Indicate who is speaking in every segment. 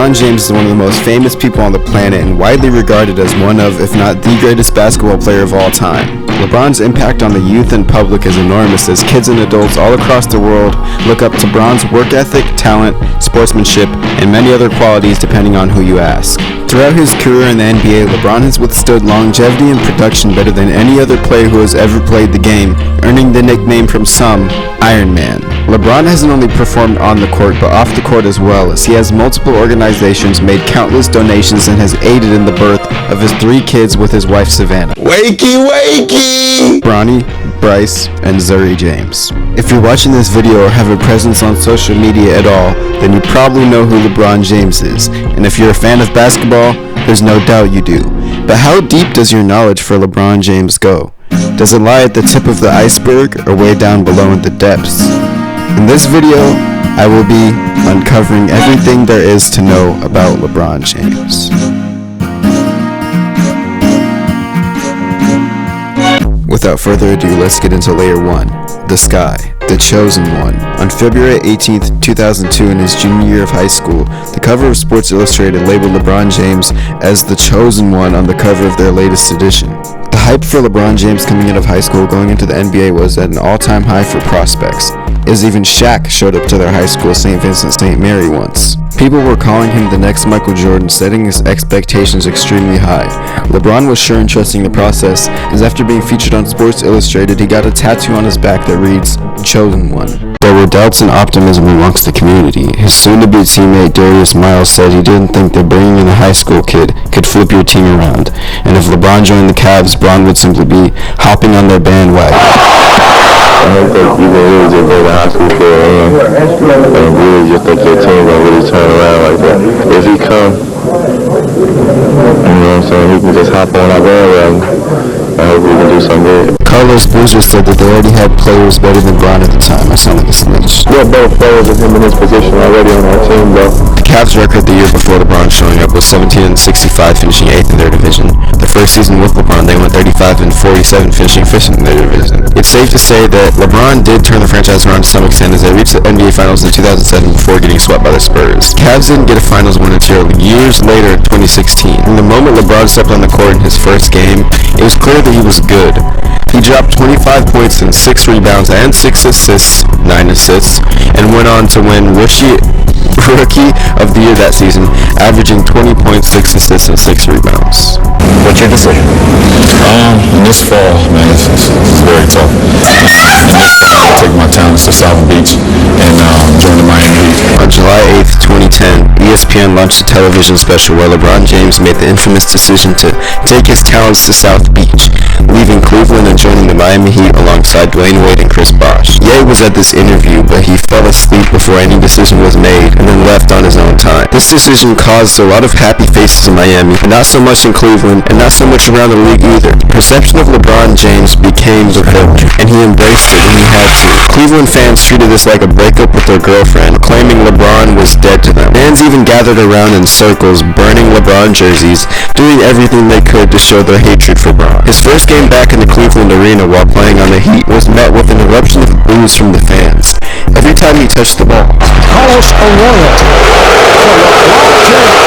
Speaker 1: LeBron James is one of the most famous people on the planet and widely regarded as one of, if not the greatest basketball player of all time. LeBron's impact on the youth and public is enormous as kids and adults all across the world look up to LeBron's work ethic, talent, sportsmanship, and many other qualities depending on who you ask. Throughout his career in the NBA, LeBron has withstood longevity and production better than any other player who has ever played the game, earning the nickname from some, Iron Man. LeBron hasn't only performed on the court but off the court as well, as he has multiple organizations, made countless donations, and has aided in the birth of his 3 kids with his wife Savannah.
Speaker 2: Wakey, wakey!
Speaker 1: Bronny, Bryce, and Zuri James. If you're watching this video or have a presence on social media at all, then you probably know who LeBron James is, and if you're a fan of basketball, there's no doubt you do. But how deep does your knowledge for LeBron James go? Does it lie at the tip of the iceberg or way down below in the depths? In this video, I will be uncovering everything there is to know about LeBron James. Without further ado, let's get into layer 1, the sky, the chosen one. On February 18th, 2002, in his junior year of high school, the cover of Sports Illustrated labeled LeBron James as the chosen one on the cover of their latest edition. The hype for LeBron James coming out of high school going into the NBA was at an all-time high for prospects, as even Shaq showed up to their high school, St. Vincent St. Mary, once. People were calling him the next Michael Jordan, setting his expectations extremely high. LeBron was sure and trusting the process, as after being featured on Sports Illustrated, he got a tattoo on his back that reads, Chosen One. There were doubts and optimism amongst the community. His soon-to-be teammate Darius Miles said he didn't think that bringing in a high school kid could flip your team around, and if LeBron joined the Cavs, Bron would simply be hopping on their bandwagon.
Speaker 2: I don't think you can really just go to high school for and really just think your team gonna really turn around like that. If he come, you know what I'm saying, he can just hop on our bandwagon. I hope we can do something good.
Speaker 1: Carlos Boozer said that they already had players better than Bron at the time. I sound like a snitch.
Speaker 2: We have both players with him in his position already on our team, though.
Speaker 1: The Cavs' record the year before LeBron showing up was 17-65, finishing 8th in their division. The first season with LeBron, they went 35-47, finishing 5th in their division. It's safe to say that LeBron did turn the franchise around to some extent, as they reached the NBA Finals in 2007 before getting swept by the Spurs. Cavs didn't get a Finals win until years later, 2016. From the moment LeBron stepped on the court in his first game, it was clear that he was good. He dropped 25 points and 6 rebounds and 6 assists, 9 assists, and went on to win Rookie of the Year that season, averaging 20 points, 6 assists, and 6 rebounds.
Speaker 2: What's your decision?
Speaker 3: This fall, man, it's very tough. And this fall, I'll take my talents to South Beach and join the Miami Heat.
Speaker 1: On July 8th, 2010, ESPN launched a television special where LeBron James made the infamous decision to take his talents to South Beach, leaving Cleveland and joining the Miami Heat alongside Dwayne Wade and Chris Bosh. Ye was at this interview, but he fell asleep before any decision was made and then left on his own time. This decision caused a lot of happy faces in Miami, but not so much in Cleveland, and not so much around the league either. The perception of LeBron James became the villain, and he embraced it when he had to. Cleveland fans treated this like a breakup with their girlfriend, claiming LeBron was dead to them. Fans even gathered around in circles, burning LeBron jerseys, doing everything they could to show their hatred for Bron. His first game back in the Cleveland arena while playing on the Heat was met with an eruption of boos from the fans. Every time he touched the ball.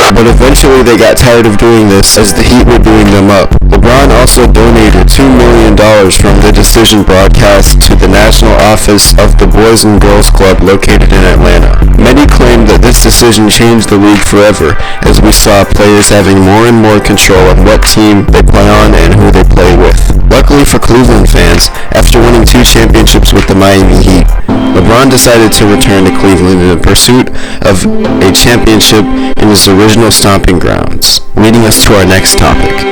Speaker 1: But eventually they got tired of doing this as the Heat were booing them up. LeBron also donated $2 million from the decision broadcast to the National Office of the Boys and Girls Club located in Atlanta. Many claim that this decision changed the league forever, as we saw players having more and more control of what team they play on and who they play with. Luckily for Cleveland fans, after winning 2 championships with the Miami Heat, LeBron decided to return to Cleveland in pursuit of a championship in his original stomping grounds, leading us to our next topic.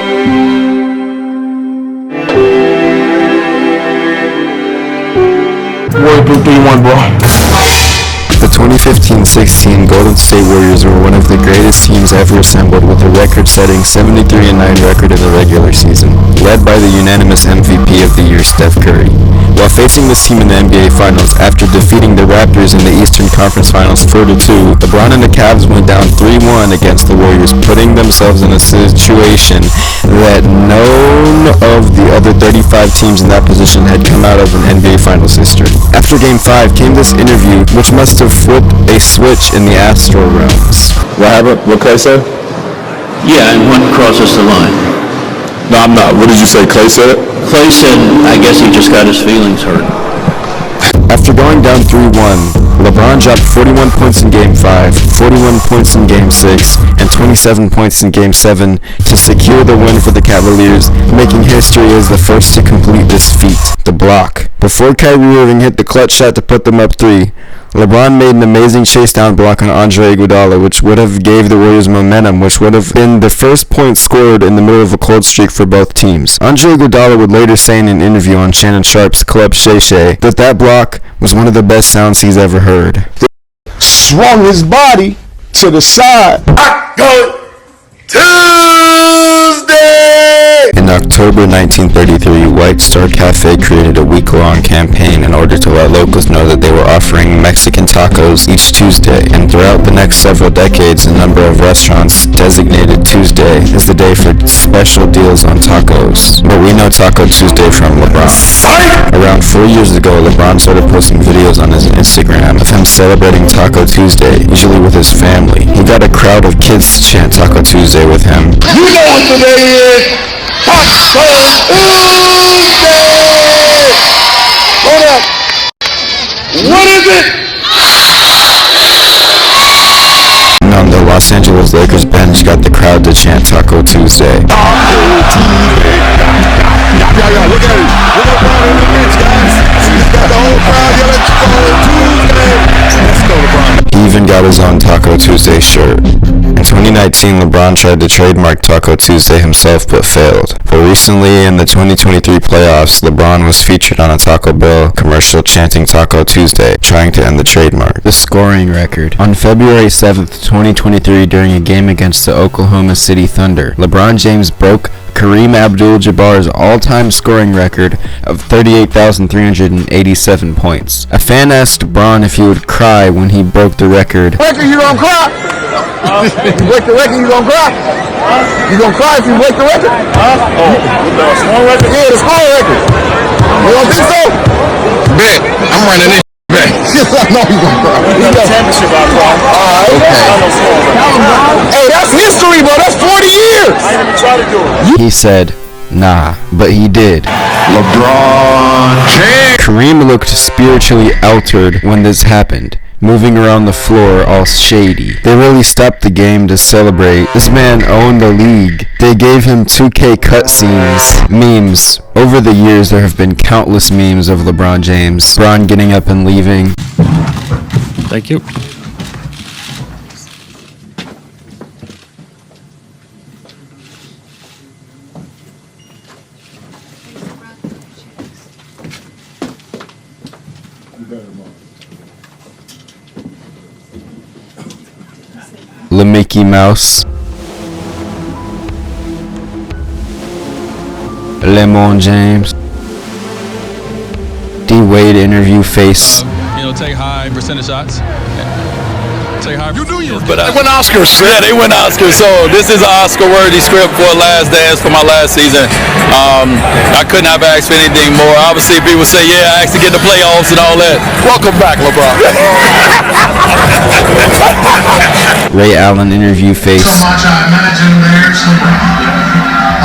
Speaker 2: 1, 2, 3, 1, bro.
Speaker 1: The 2015-16 Golden State Warriors were one of the greatest teams ever assembled, with a record-setting 73-9 record in the regular season, led by the unanimous MVP of the year, Steph Curry. While facing this team in the NBA Finals after defeating the Raptors in the Eastern Conference Finals 4-2, LeBron and the Cavs went down 3-1 against the Warriors, putting themselves in a situation that none of the other 35 teams in that position had come out of an NBA Finals history. After Game 5 came this interview, which must have flipped a switch in the astral realms.
Speaker 2: What happened? What Clay said?
Speaker 4: Yeah, and one crosses the line.
Speaker 2: No, I'm not. What did you say? Clay said it?
Speaker 4: Clay said, I guess he just got his feelings hurt.
Speaker 1: After going down 3-1, LeBron dropped 41 points in Game 5, 41 points in Game 6, and 27 points in Game 7 to secure the win for the Cavaliers, making history as the first to complete this feat, the block. Before Kyrie Irving hit the clutch shot to put them up 3, LeBron made an amazing chase down block on Andre Iguodala, which would have gave the Warriors momentum, which would have been the first point scored in the middle of a cold streak for both teams. Andre Iguodala would later say in an interview on Shannon Sharp's Club Shay Shay that block was one of the best sounds he's ever heard.
Speaker 5: Swung his body to the side.
Speaker 1: In October 1933, White Star Cafe created a week-long campaign in order to let locals know that they were offering Mexican tacos each Tuesday, and throughout the next several decades, a number of restaurants designated Tuesday as the day for special deals on tacos. But we know Taco Tuesday from LeBron. Around 4 years ago, LeBron started posting videos on his Instagram of him celebrating Taco Tuesday, usually with his family. He got a crowd of kids to chant Taco Tuesday with him.
Speaker 5: You know what today is? Taco Tuesday! Hold up. What is it?
Speaker 1: And on the Los Angeles Lakers bench got the crowd to chant Taco Tuesday.
Speaker 5: Look at him. Look at LeBron on the bench, guys. He's got the whole crowd yelling Taco Tuesday. Let's go, LeBron.
Speaker 1: He even got his own Taco Tuesday shirt. In 2019, LeBron tried to trademark Taco Tuesday himself but failed. But recently, in the 2023 playoffs, LeBron was featured on a Taco Bell commercial chanting Taco Tuesday, trying to end the trademark. The scoring record. On February 7th, 2023, during a game against the Oklahoma City Thunder, LeBron James broke Kareem Abdul-Jabbar's all-time scoring record of 38,387 points. A fan asked LeBron if he would cry when he broke the record.
Speaker 5: Record, you gonna cry? You break the record, you gonna cry? You gonna cry if you break the record? The score record? Yeah, the score record. You don't think so?
Speaker 2: Bet. I'm running this back.
Speaker 5: I know you gonna cry.
Speaker 6: We got a championship out there.
Speaker 5: Alright. Hey, that's history, bro. That's 40 years.
Speaker 6: I ain't even try to do it.
Speaker 1: He said, nah, but he did.
Speaker 2: LeBron James.
Speaker 1: Kareem looked spiritually altered when this happened, moving around the floor all shady. They really stopped the game to celebrate. This man owned the league. They gave him 2K cutscenes, memes. Over the years, there have been countless memes of LeBron James. LeBron getting up and leaving.
Speaker 6: Thank you.
Speaker 1: Le Mickey Mouse. Lebron James. D Wade interview face.
Speaker 7: Take high percentage shots. Take high. You do you.
Speaker 8: But they win Oscars. Yeah, they win Oscars. So this is an Oscar-worthy script for Last Dance for my last season. I couldn't have asked for anything more. Obviously, people say, yeah, I actually get the playoffs and all that. Welcome back, LeBron.
Speaker 1: Ray Allen interview face.
Speaker 9: So much I imagine there's LeBron.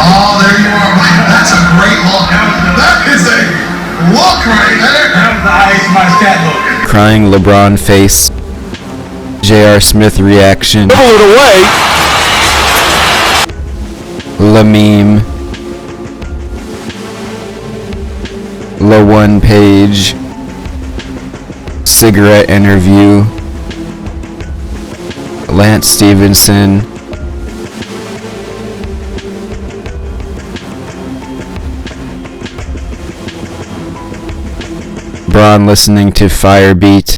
Speaker 9: Oh, there you are. That's a great look. That is a look right there. That was the highest my stat look.
Speaker 1: Crying LeBron face. J.R. Smith reaction.
Speaker 2: Dribble it away.
Speaker 1: La meme. La one page. Cigarette interview. Lance Stevenson. Braun listening to Firebeat.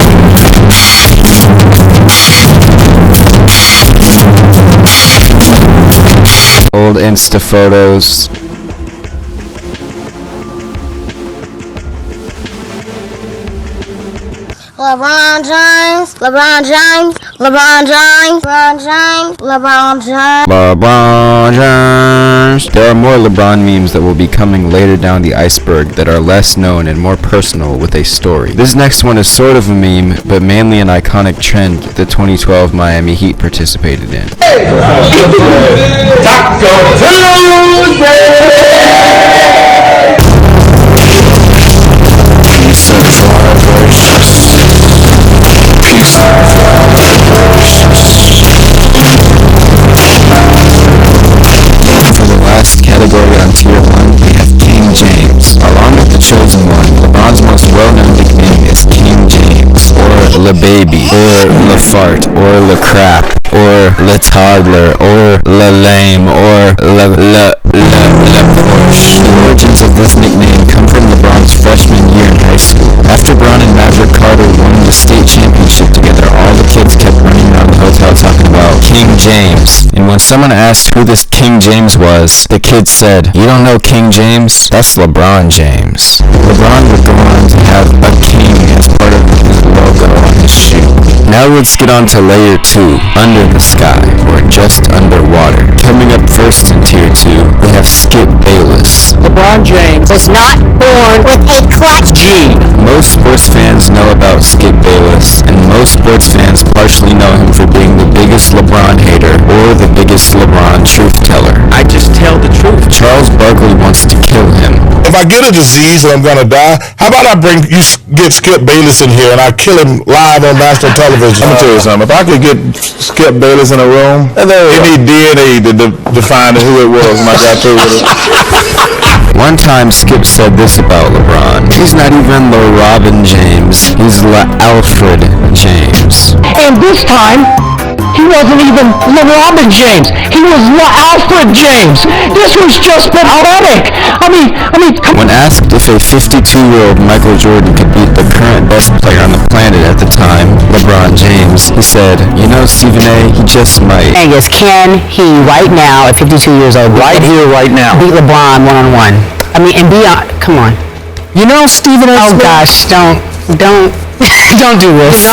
Speaker 1: Old Insta photos.
Speaker 10: LeBron James, LeBron James, LeBron James, LeBron James, LeBron James.
Speaker 1: LeBron James. There are more LeBron memes that will be coming later down the iceberg that are less known and more personal with a story. This next one is sort of a meme, but mainly an iconic trend the 2012 Miami Heat participated in.
Speaker 5: Taco
Speaker 1: For the last category on Tier 1, we have King James. Along with the chosen one, LeBron's most well-known nickname is King James, or Le Baby, or Le Fart, or Le Crap, or Le Toddler, or Le Lame, or Le Porsche. The origins of this nickname come from LeBron's freshman year in high school. After Bron and Maverick Carter won the state championship together, all the kids kept running around the hotel talking about King James. And when someone asked who this King James was, the kids said, "You don't know King James? That's LeBron James." LeBron would go on to have a king as part of his logo on his shoe. Now let's get on to layer 2, Under the Sky, or just underwater. Coming up first in Tier 2, we have Skip Bayless.
Speaker 11: LeBron James was not born with a clutch gene.
Speaker 1: Most sports fans know about Skip Bayless, and most sports fans partially know him for being the biggest LeBron hater or the biggest LeBron truth teller.
Speaker 11: I just tell the truth.
Speaker 1: Charles Barkley wants to kill him.
Speaker 5: If I get a disease and I'm gonna die, how about I get Skip Bayless in here and I kill him live on national television?
Speaker 2: I'm gonna tell you something. If I could get Skip Bayless in a room, they need DNA to define who it was when I got through with it.
Speaker 1: One time Skip said this about LeBron: "He's not even LeRobin James, he's LeAlfred James."
Speaker 11: And this time, he wasn't even LeBron James. He was Alfred James. This was just pathetic. I mean, come
Speaker 1: When asked if a 52-year-old Michael Jordan could beat the current best player on the planet at the time, LeBron James, he said, "You know, Stephen A., he just might."
Speaker 11: Angus, can he right now, at 52 years old, right here, right now, beat LeBron one-on-one? I mean, and beyond, come on. You know, Stephen A. Oh gosh, don't do this.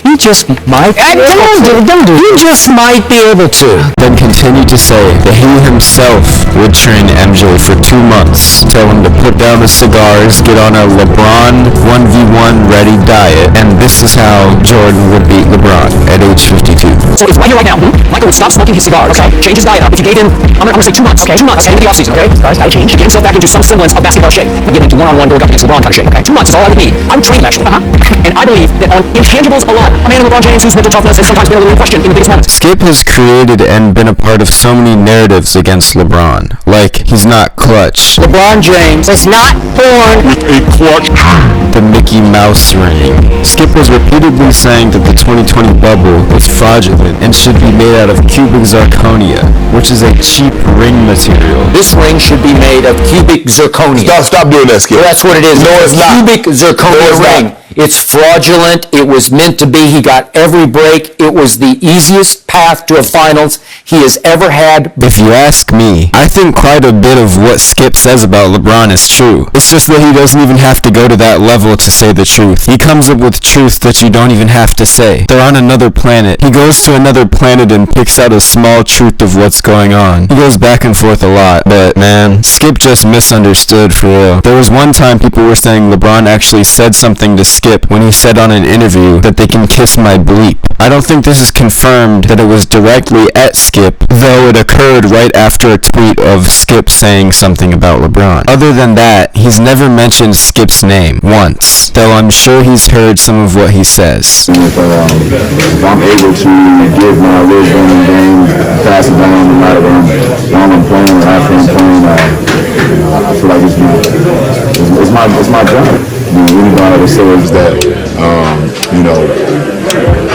Speaker 11: You just might. Don't do it. You just might be able to.
Speaker 1: Then continued to say that he himself would train MJ for 2 months, tell him to put down the cigars, get on a LeBron 1v1 ready diet, and this is how Jordan would beat LeBron at age 52.
Speaker 11: So if right here, right now, Michael would stop smoking his cigars, okay? Change his diet up. If you gave him, I'm gonna say 2 months, okay? 2 months, into the offseason, okay? Guys, gotta change. Get himself back into some semblance of basketball shape. And get into one-on-one going up against LeBron kind of shape, okay? 2 months is all I would need. I would train him, actually. And I believe that on intangibles alone, a man like LeBron James whose mental toughness has sometimes been a little in question in the biggest moments.
Speaker 1: Skip has created and been a part of so many narratives against LeBron, like he's not clutch,
Speaker 11: LeBron James was not born with a clutch,
Speaker 1: the Mickey Mouse ring. Skip was repeatedly saying that the 2020 bubble was fraudulent and should be made out of cubic zirconia, which is a cheap ring material.
Speaker 11: This ring should be made of cubic zirconia.
Speaker 5: Stop doing that, Skip.
Speaker 11: Well, that's what it is.
Speaker 5: No, it's not.
Speaker 11: Cubic zirconia ring. It's fraudulent. It was meant to be. He got every break. It was the easiest path to a finals he has ever had.
Speaker 1: If you ask me, I think quite a bit of what Skip says about LeBron is true. It's just that he doesn't even have to go to that level to say the truth. He comes up with truth that you don't even have to say. They're on another planet. He goes to another planet and picks out a small truth of what's going on. He goes back and forth a lot, but man, Skip just misunderstood for real. There was one time people were saying LeBron actually said something to Skip when he said on an interview that they can kiss my bleep. I don't think this is confirmed that it was directly at Skip, though it occurred right after a tweet of Skip saying something about LeBron. Other than that, he's never mentioned Skip's name once, though I'm sure he's heard some of what he says.
Speaker 2: If I'm able to give my wisdom and game, pass it down, no matter when I'm playing or after I'm playing, I feel like it's my job. Anybody says that,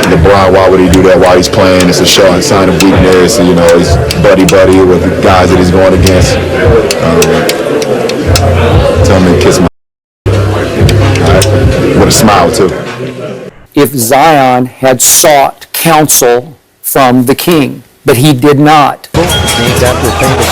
Speaker 2: LeBron, why would he do that while he's playing? It's a sign of weakness. And, he's buddy with the guys that he's going against. Tell him to kiss my with a smile, too.
Speaker 11: If Zion had sought counsel from the king, but he did not. Names after famous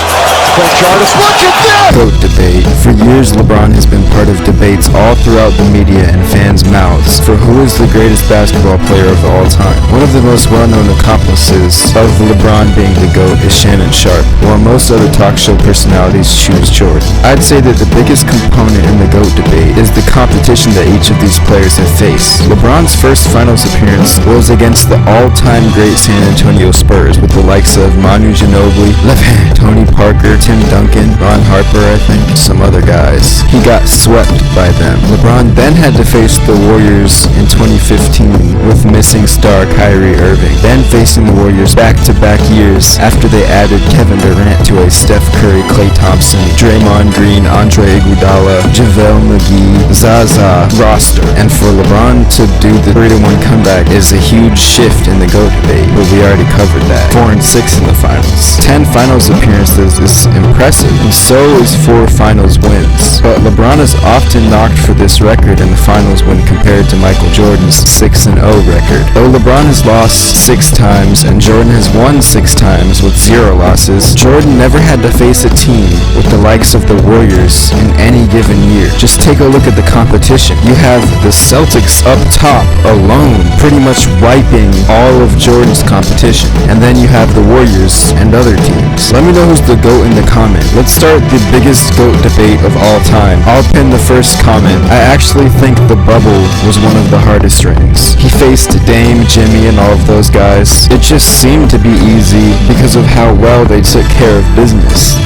Speaker 1: GOAT debate. For years, LeBron has been part of debates all throughout the media and fans' mouths for who is the greatest basketball player of all time. One of the most well-known accomplices of LeBron being the GOAT is Shannon Sharpe, while most other talk show personalities choose Jordan. I'd say that the biggest component in the GOAT debate is the competition that each of these players have faced. LeBron's first finals appearance was against the all-time great San Antonio Spurs with the likes of Manu Ginobili, LeBron, Tony Parker, Tim Duncan, Ron Harper, I think, some other guys. He got swept by them. LeBron then had to face the Warriors in 2015 with missing star Kyrie Irving, then facing the Warriors back-to-back years after they added Kevin Durant to a Steph Curry, Klay Thompson, Draymond Green, Andre Iguodala, JaVale McGee, Zaza roster. And for LeBron to do the 3-1 comeback is a huge shift in the GOAT debate, but we already covered that. 4-6 in the finals. 10 finals appearances is impressive, and so is 4 finals wins. But LeBron is often knocked for this record in the finals when compared to Michael Jordan's 6-0 record. Though LeBron has lost 6 times and Jordan has won 6 times with 0 losses, Jordan never had to face a team with the likes of the Warriors in any given year. Just take a look at the competition. You have the Celtics up top alone, pretty much wiping all of Jordan's competition. And then you have the Warriors and other teams. Let me know who's the GOAT in the comment. Let's start the biggest GOAT debate of all time. I'll pin the first comment. I actually think the bubble was one of the hardest rings. He faced Dame, Jimmy, and all of those guys. It just seemed to be easy because of how well they took care of business.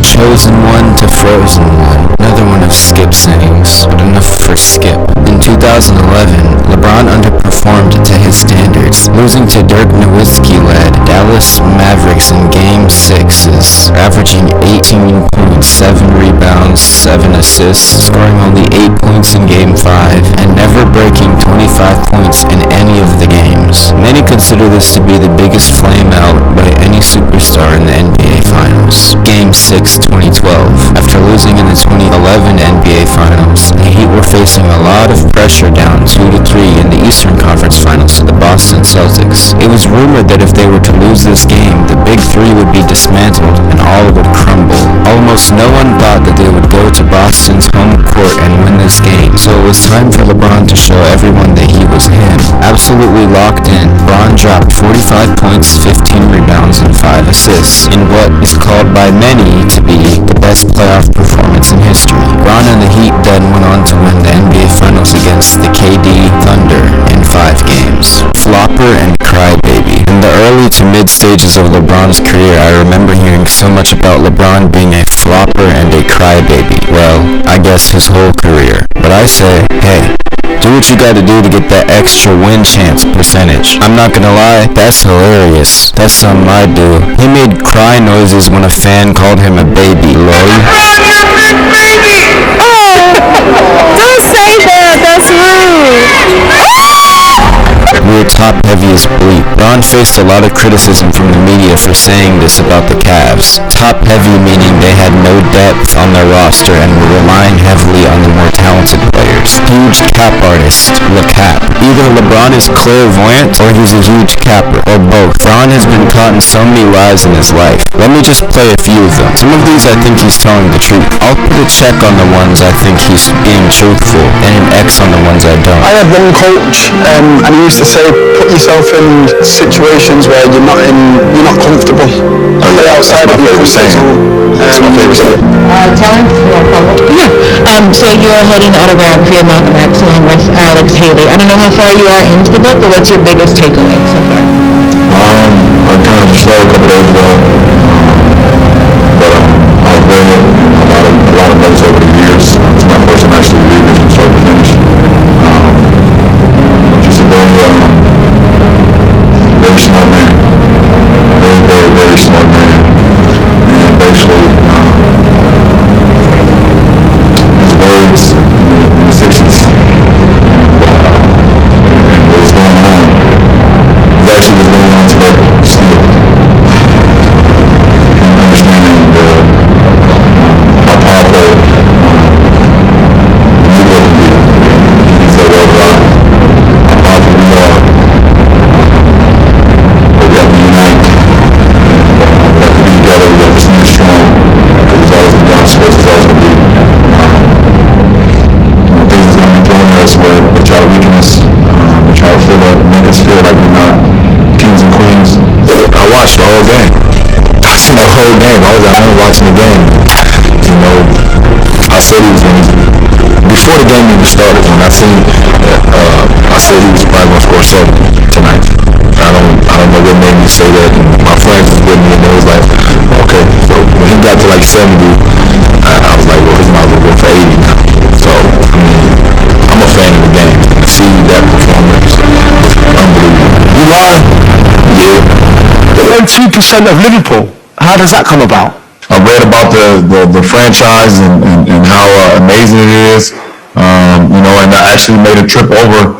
Speaker 12: Chosen one to frozen one. Another one of Skip's sayings, but enough for Skip. In 2011, LeBron underperformed to his standards, losing to Dirk Nowitzki-led Dallas Mavericks in Game 6's, averaging 18.7 rebounds, 7 assists, scoring only 8 points in Game 5, and never breaking 25 points in any of the games. Many consider this to be the biggest flameout by any superstar in the NBA Finals. Game 6, 2012. After losing in the 2011 NBA Finals, the Heat were facing a lot of pressure down 2-3 in the Eastern Conference Finals to the Boston Celtics. It was rumored that if they were to lose this game, the Big Three would be dismantled and all would crumble. Almost no one thought that they would go to Boston's home court and win this game, so it was time for LeBron to show everyone that he was him. Absolutely locked in, LeBron dropped 45 points, 15 rebounds, and 5 assists in what is called by many to be the best playoff performance in history. LeBron and the Heat then went on to win the NBA Finals against the KD Thunder in 5 games. Flopper and crybaby. In the early to mid stages of LeBron's career, I remember hearing so much about LeBron being a flopper and a crybaby. Well, I guess his whole career. But I say, hey, do what you gotta do to get that extra win chance percentage. I'm not gonna lie, that's hilarious. That's something I'd do. He made cry noises when a fan called him a baby, lol.
Speaker 10: Don't say that. That's rude.
Speaker 12: We were top heavy as bleep. Ron faced a lot of criticism from the media for saying this about the Cavs. Top heavy meaning they had no depth on their roster and were relying heavily on the more talented players. Huge cap artist, LeCap. Either LeBron is clairvoyant or he's a huge capper, or both. Ron has been caught in so many lies in his life. Let me just play a few of them. Some of these I think he's telling the truth. I'll put a check on the ones I think he's being truthful, and an X on the ones I don't.
Speaker 13: I had one coach, and he used to say, put yourself in situations where you're not comfortable. Play outside of your comfort zone. That's my favorite saying.
Speaker 14: Talent? So you're holding the autobiography of Malcolm X along with Alex Haley. I don't know how far you are into the book, but what's your biggest takeaway so far?
Speaker 2: I kind of started a couple days ago, but I've read a lot of books over the years. It's my first time actually reading it from start to finish. Just a very smart man. Very smart man. And basically, his words in the 60s and what was going on, he actually was going on today still.
Speaker 3: the whole game. I seen the whole game. I was at home watching the game. You know, I said he was going to, before the game even started, when I seen, I said he was probably going to score 7 tonight. I don't know what made me say that. And my friends was with me, and they was like, okay. So when he got to like 70, I was like, well, his might as well go for 80 now. So, I mean, I'm a fan of the game. To see that performance, unbelievable. You lying? Yeah.
Speaker 13: 2% of Liverpool. How does that come about?
Speaker 3: I read about the franchise and how amazing it is. You know, and I actually made a trip over,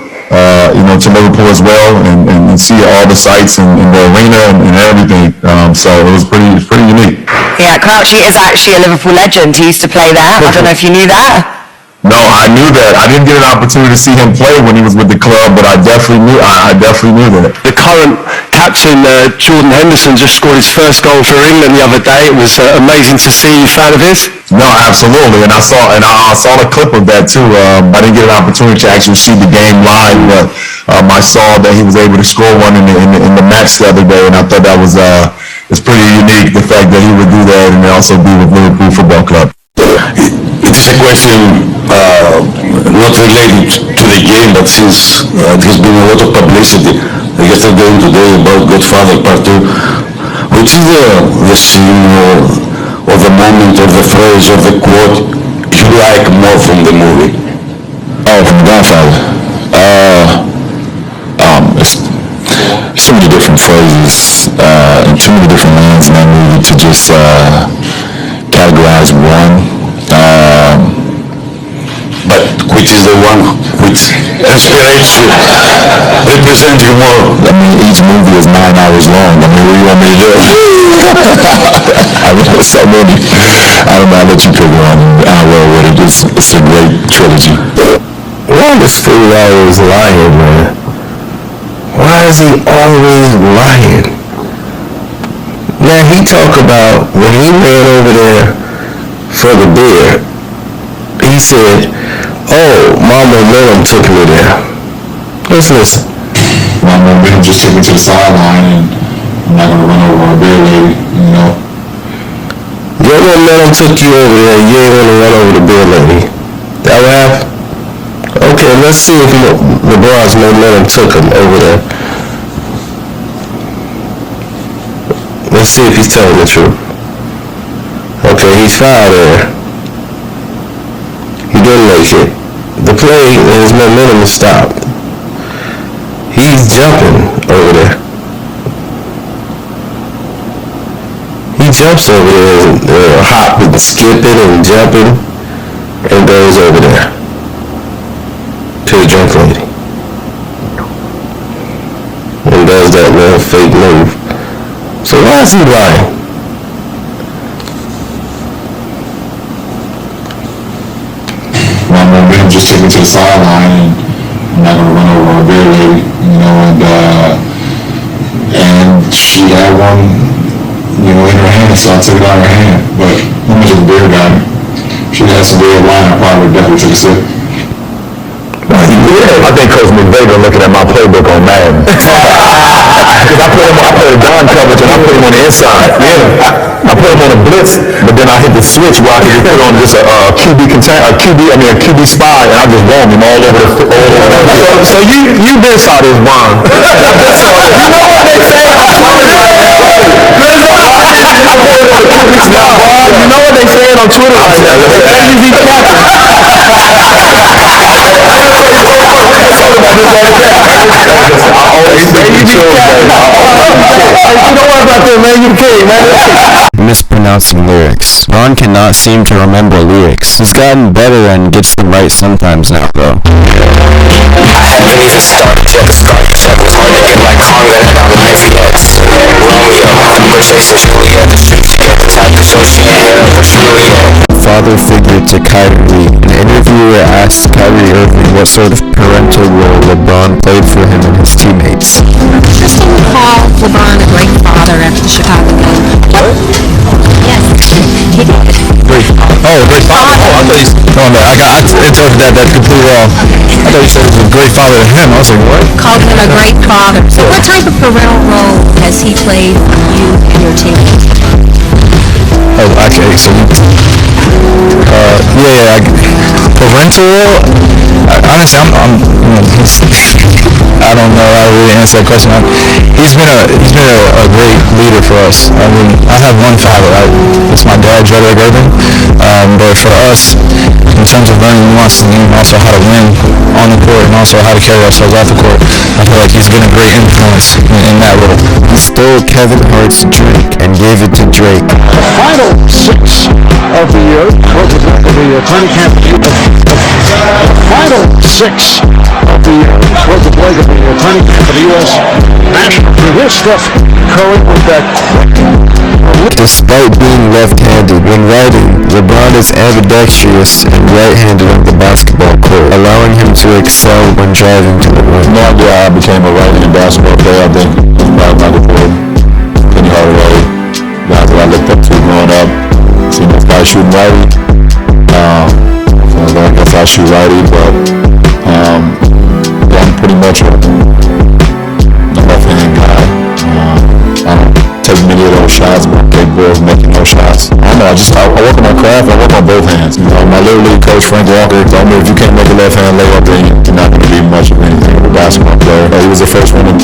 Speaker 3: you know, to Liverpool as well, and see all the sights and the arena and everything. So it was pretty unique.
Speaker 15: Yeah, Crouchy is actually a Liverpool legend. He used to play there. I don't know if you knew that.
Speaker 3: No, I knew that. I didn't get an opportunity to see him play when he was with the club, but I definitely knew that.
Speaker 13: The current captain, Jordan Henderson, just scored his first goal for England the other day. It was amazing to see. You a fan of his?
Speaker 3: No, absolutely, and I saw a clip of that too. I didn't get an opportunity to actually see the game live, but I saw that he was able to score one in the match the other day, and I thought that was it's pretty unique, the fact that he would do that and also be with Liverpool Football Club.
Speaker 16: It is a question not related to the game, but since there has been a lot of publicity yesterday and today about Godfather Part 2, which is the scene or the moment or the phrase or the quote you like more from the movie?
Speaker 3: Oh, from Godfather. It's so many different phrases and too many different lines in that movie to just categorize one.
Speaker 16: But which is the one which represents you more?
Speaker 3: I mean, each movie is 9 hours long. I mean, what do you want me to do? I mean, there's so many. I don't know, I'll let you pick one. I'll roll with it. It's a great trilogy.
Speaker 12: Why is Phil always lying, man? Why is he always lying? Now, he talk about when he ran over there for the beer, he said, oh, my momentum took me there. Let's listen.
Speaker 3: My momentum just took me to the sideline, and I'm not going to run over a beer lady, you know.
Speaker 12: Your momentum took you over there, you ain't going to run over the beer lady. That what happened? Okay, let's see if LeBron's momentum took him over there. Let's see if he's telling the truth. Okay, he's fouled there. He didn't make it. The play and his momentum is stopped. He's jumping over there. He jumps over there and hopping, skipping and jumping and goes over there to the drunk lady and does that little fake move. So why is he lying?
Speaker 3: My momentum just took me to the sideline, and I'm not going to run over a beer lady, you know, and she had one, you know, in her hand, so I took it out of her hand, but how much of a beer got her? She had some red wine, I probably would definitely took a sip.
Speaker 2: I think Coach McVay looking at my playbook on Madden. Because I put a Don coverage and I put him on the inside. Yeah. I put him on a blitz, but then I hit the switch where I could just put on just a QB spy, and I just roamed him all over the field. So you been saw this Juan. You know what they say? You know what they saying on Twitter?
Speaker 12: Mispronouncing lyrics. Ron cannot seem to remember lyrics. He's gotten better and gets them right sometimes now, though.
Speaker 17: I haven't even started yet. The start check was hard to get like hunger and I'm knife yet. Romeo, conversation Juliet. The streets get the type of show she ain't never Juliet.
Speaker 12: Father figure to Kyrie. An interviewer asked Kyrie Irving what sort of parental role LeBron played for him and his teammates.
Speaker 18: Kristen would call LeBron a great father after the Chicago game. Yes, he did.
Speaker 12: Great father.
Speaker 3: Oh, a great father. Oh, I thought you. No, no, I interpreted that completely wrong. I thought you said it was a great father to him. I was like, what?
Speaker 18: Called him a great father. So what type of parental role has he played for you and your team?
Speaker 3: Oh, okay. So, parental role. Honestly, I don't know how to really answer that question. He's been a great leader for us. I mean, I have one father. It's my dad, Joe Urban. But for us, in terms of learning nuances and also how to win on the court and also how to carry ourselves off the court, I feel like he's been a great influence in that role.
Speaker 1: He stole Kevin Hart's drink and gave it to Drake.
Speaker 5: The final 6 of the year was the training camp. The final 6 of the year was the play of the training camp of the U.S. national team. Here's Steph Curry with that quick.
Speaker 1: Despite being left-handed, when writing, LeBron is ambidextrous and right-handed on the basketball court, allowing him to excel when driving to the rim.
Speaker 2: No idea how I became a right-handed basketball player. I think about Michael Jordan, Penny Hardaway, guys that I looked up to growing up. Seen those guys shooting righty. I guess I shoot righty, but I'm pretty much a left-handed guy. I don't take many of those shots, but I'm capable of making those shots. I don't know, I work on my craft, I work on both hands. My little league coach, Frank Walker, told me if you can't make a left-hand layup, then you're not going to be much of anything of a basketball player. He was the first one to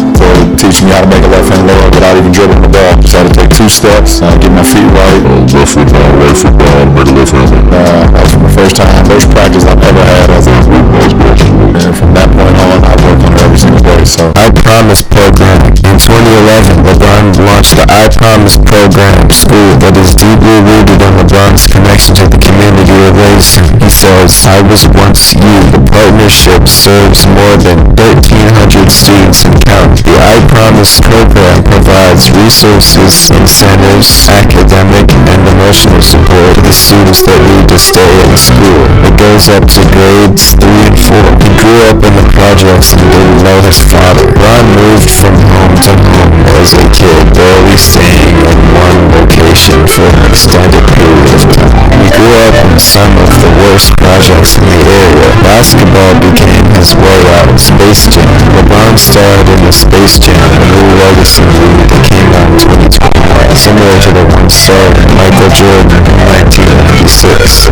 Speaker 2: teach me how to make a left-hand layup without even dribbling the ball. Just had to take 2 steps, get my feet right. Left foot down, right foot down, make a left-hand layup. That was the first time, first practice I've ever had as a and from that point on, I worked on it every single day. So
Speaker 1: I Promise program. In 2011, LeBron launched the I Promise program school that is deeply rooted in LeBron's connection to the community it raised him. He says, I was once you. The partnership serves more than 1,300 students and counting. The I Promise program provides resources, incentives, academic, and emotional support to the students that need to stay in school. It goes up to grades 3 and 4. He grew up in the projects and didn't know his father. Ron moved from home to home as a kid, barely staying in one location for an extended period of time. He grew up in some of the worst projects in the area. Basketball became his way out. Space Jam. LeBron starred in the Space Jam, a new legacy movie that came out in 2021, similar to the one starred in Michael Jordan in 1996.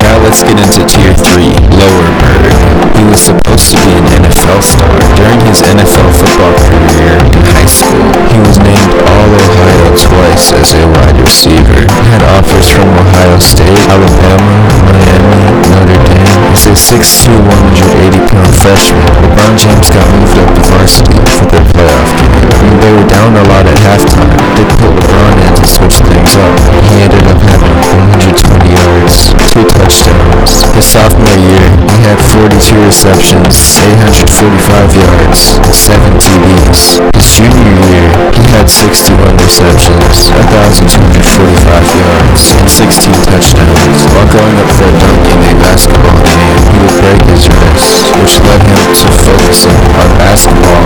Speaker 1: Now let's get into Tier 3, Lowerberg. He was supposed to be an NFL star. During his NFL football career in high school, he was named All-Ohio twice as a wide receiver. He had offers from Ohio State, Alabama, Miami, Notre Dame. As a 6'2", 180-pound freshman, LeBron James got moved up to varsity for their playoff game. When they were down a lot at halftime, they put LeBron in to switch things up. He ended up having 120 yards, 2 touchdowns. His sophomore year, he had 42 receptions, 845 yards, 7 TDs. His junior year, he had 61 receptions, 1,245 yards, and 16 touchdowns. While going up for a dunk in a basketball game, he would break his wrist, which led him to focusing on basketball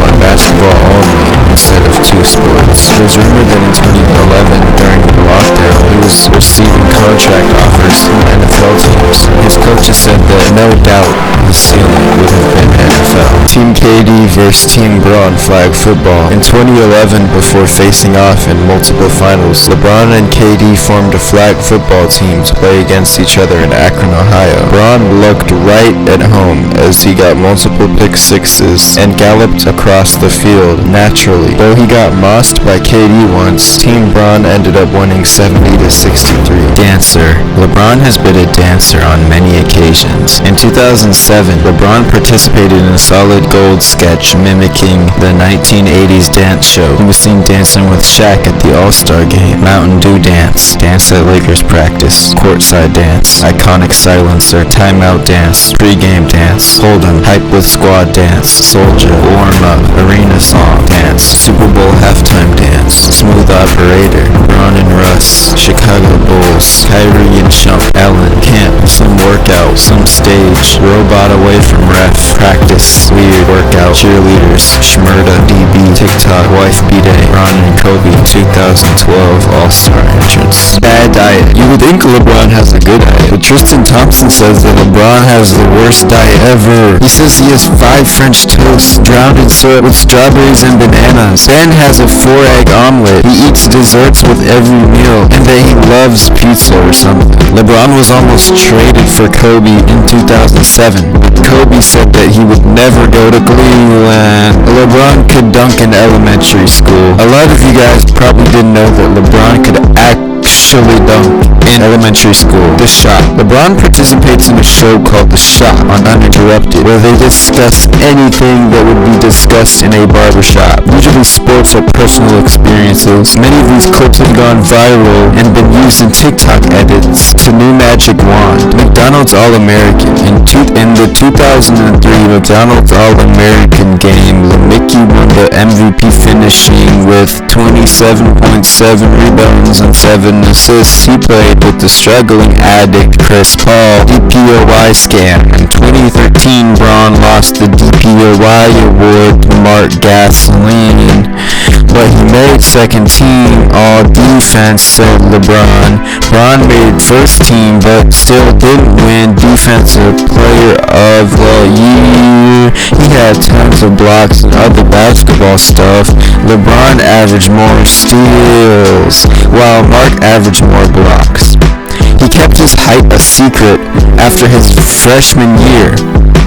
Speaker 1: only, instead of 2 sports. It was rumored that in 2011, during the lockdown, he was receiving contract offers from NFL teams. His coaches said that no doubt his ceiling would have been NFL. Team KD versus Team Bron flag football. In 2011, before facing off in multiple finals, LeBron and KD formed a flag football team to play against each other in Akron, Ohio. Bron looked right at home as he got multiple pick sixes and galloped across the field naturally. Though he got mossed by KD once, Team Bron ended up winning 70-63. Dancer. LeBron has been a dancer on many occasions. In 2007, LeBron participated in a Solid Gold sketch mimicking the 1980s dance show. He was seen dancing with Shaq at the All-Star Game, Mountain Dew dance, dance at Lakers practice, courtside dance, iconic silencer, timeout dance, pre-game dance, Hold'em, hype with squad dance, soldier, warm up, arena song dance, Super Bowl halftime dance, smooth operator, Ron and Russ, Chicago Bulls, Kyrie and Shump, Allen, camp, some workout, some stage, robot away from ref, practice, weird workout, cheerleaders, Schmurda, DB,
Speaker 12: TIk Tok wife B-Day, LeBron and Kobe 2012 All-Star entrance. Bad diet. You would think LeBron has a good diet, but Tristan Thompson says that LeBron has the worst diet ever. He says he has 5 French toasts drowned in syrup with strawberries and bananas. Ben has a 4-egg omelet. He eats desserts with every meal, and that he loves pizza or something. LeBron was almost traded for Kobe in 2007. Kobe said that he would never go to Cleveland. LeBron could dunk in elementary school. A lot of you guys probably didn't know that LeBron could actually dunk in elementary school. The Shot. LeBron participates in a show called The Shot on Uninterrupted, where they discuss anything that would be discussed in a barbershop, usually sports or personal experiences. Many of these clips have gone viral and been used in TikTok edits to New Magic Wand. McDonald's All-American. In the 2003 McDonald's All-American game, Mickey won the MVP, finishing with 27.7 rebounds and 7 assists. He played with the struggling addict Chris Paul. DPOY scam. In 2013, Braun lost the DPOY award to Mark Gasoline, but he made second team all defense, said LeBron. Braun made first team, but still didn't win defensive player of the year. He had tons of blocks and other basketball stuff. LeBron averaged more steals, while Mark averaged more blocks. He kept his height a secret after his freshman year.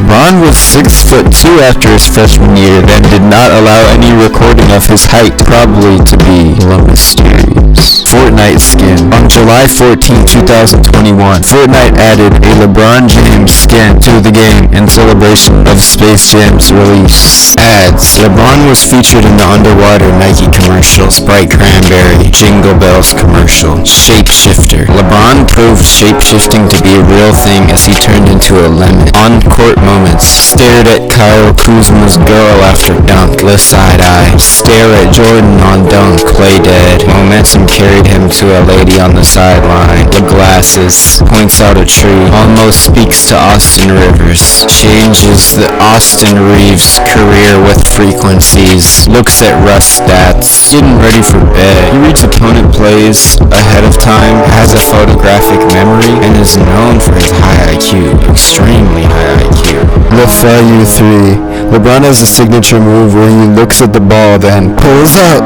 Speaker 12: Braun was 6'2" after his freshman year, then did not allow any recording of his height, probably to be mysterious. Fortnite skin. On July 14, 2021, Fortnite added a LeBron James skin to the game in celebration of Space Jam's release. Ads. LeBron was featured in the underwater Nike commercial, Sprite Cranberry, Jingle Bells commercial, Shapeshifter. LeBron proved shapeshifting to be a real thing as he turned into a lemon. On-court moments. Stared at Kyle Kuzma's girl after dunk, the side eye. Stare at Jordan on dunk, play dead. Momentum carried him to a lady on the sideline. The glasses. Points out a tree. Almost speaks to Austin Rivers. Changes the Austin Reeves career with frequencies. Looks at Russ stats. Getting ready for bed. He reads opponent plays ahead of time, has a photographic memory, and is known for his high IQ. Extremely high IQ.
Speaker 1: The Value 3. LeBron has a signature move where he looks at the ball, then pulls up.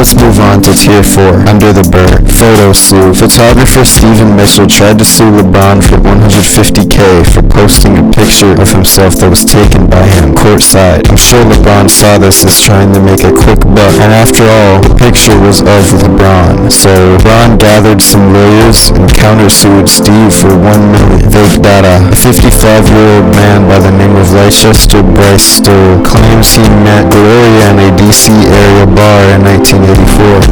Speaker 1: Let's move on to Tier 4, Under the Bird. Photo sue. Photographer Stephen Mitchell tried to sue LeBron for $150K for posting a picture of himself that was taken by him courtside. I'm sure LeBron saw this as trying to make a quick buck, and after all, the picture was of LeBron. So LeBron gathered some lawyers and countersued Steve for $1 million. Fake data. A 55-year-old man by the name of Leicester Bryce Stowe claims he met Gloria in a DC area bar in 1984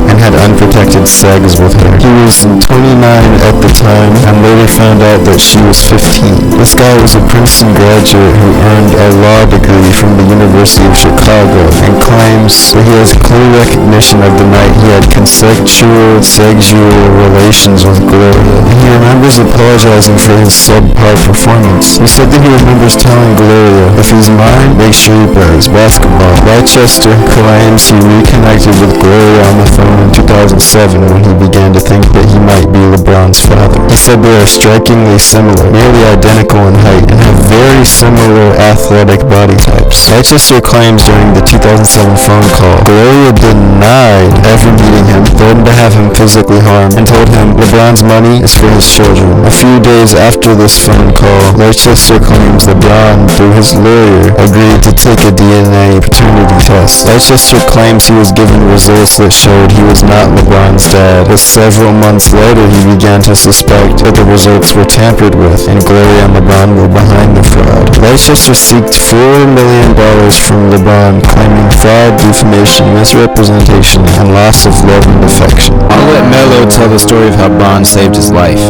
Speaker 1: and had unprotected sex with her. He was 29 at the time and later found out that she was 15. This guy was a Princeton graduate who earned a law degree from the University of Chicago and claims that he has clear recognition of the night he had consensual sexual relations with Gloria. And he remembers apologizing for his subpar performance. He said that he remembers telling Gloria, if he's mine, make sure he plays basketball. Leicester claims he reconnected with Gloria on the phone in 2007 when he began to think that he might be LeBron's father. He said they are strikingly similar, nearly identical in height, and have very similar athletic body types. Leicester claims during the 2007 phone call, Gloria denied ever meeting him, threatened to have him physically harmed, and told him LeBron's money is for his children. A few days after this phone call, Leicester claims LeBron, through his lawyer, agreed to take a DNA paternity test. Leicester claims he was given results that showed he was not LeBron's dad, but several months later he began to suspect that the results were tampered with, and Gloria and LeBron were behind the fraud. Leicester seeked $4 million from LeBron, claiming fraud, defamation, misrepresentation, and loss of love and affection. I'll let Melo tell the story of how Bron saved his life.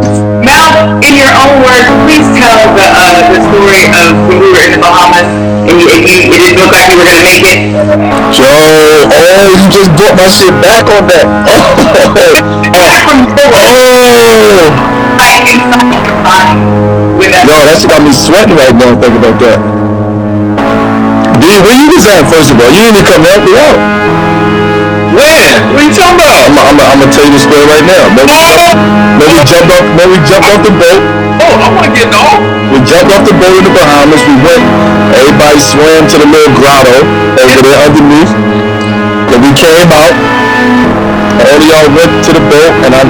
Speaker 15: Mel, in your own words, please tell the story of when you were in the Bahamas and it didn't look like you were going to make it.
Speaker 13: Yo, you just brought my shit back on that.
Speaker 15: Like,
Speaker 2: that shit got me sweating right now thinking about that. D, where you was at, first of all? You didn't even come help me out. When? What are you talking about? I'm gonna tell you the story right now. Then we jumped off the boat. Oh, I wanna get off. We jumped off the boat in the Bahamas. We went, everybody swam to the little grotto over there underneath. Then we came out. All of y'all went to the boat, and it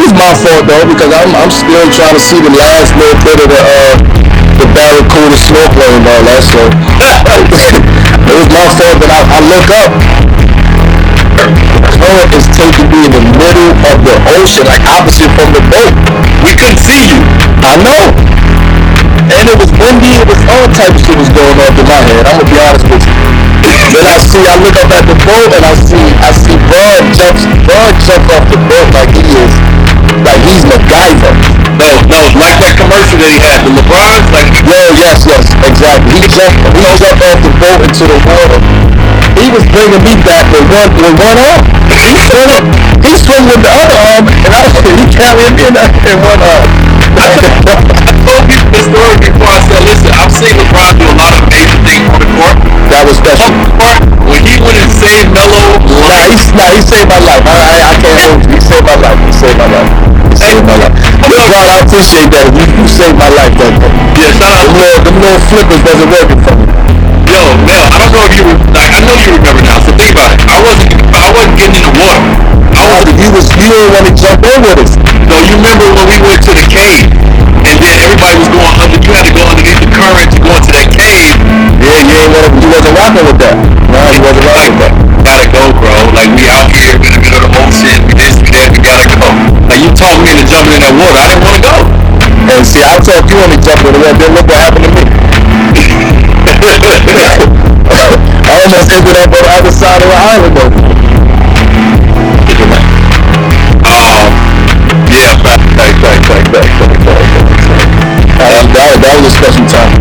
Speaker 2: was my fault though, because I'm still trying to see the last little bit of the barracuda snorkeling and all that. So it was my fault that I look up. The current is taking me in the middle of the ocean, like opposite from the boat. We couldn't see you. I know. And it was windy. It was all types of shit was going on in my head. I'm gonna be honest with you. Then I look up at the boat and I see Bud jumps off the boat like he's MacGyver. No, like that commercial that he had, the LeBron, like yes, exactly. He jumped off the boat into the water. He was bringing me back with one arm. He swung with the other arm, and he carried me in one arm. I told you the story before. I said, listen, I've seen LeBron do a lot of amazing things on the court. That was special. When he went and saved Melo, he saved my life. I can't hold you. He saved my life. LeBron, I appreciate that. You saved my life that day. Yeah, shout out. The little flippers wasn't working for me. Yo, Mel, I don't know if you I know you remember now. So think about it. I wasn't getting in the water. You didn't want to jump in with us. No, you remember when we went to the cave, and then everybody was going under. You had to go underneath the current to go into that cave. Yeah, you wasn't rocking with that. No, you wasn't rocking with that. Gotta go, bro. Like, we out here in the middle of the ocean. We this, we that. We gotta go. Like, you talked me into jumping in that water. I didn't want to go. And see, I talked you into jumping in the water. Then look what happened to me. I almost ended up on the other side of the island though. Yeah, back. That was a special time.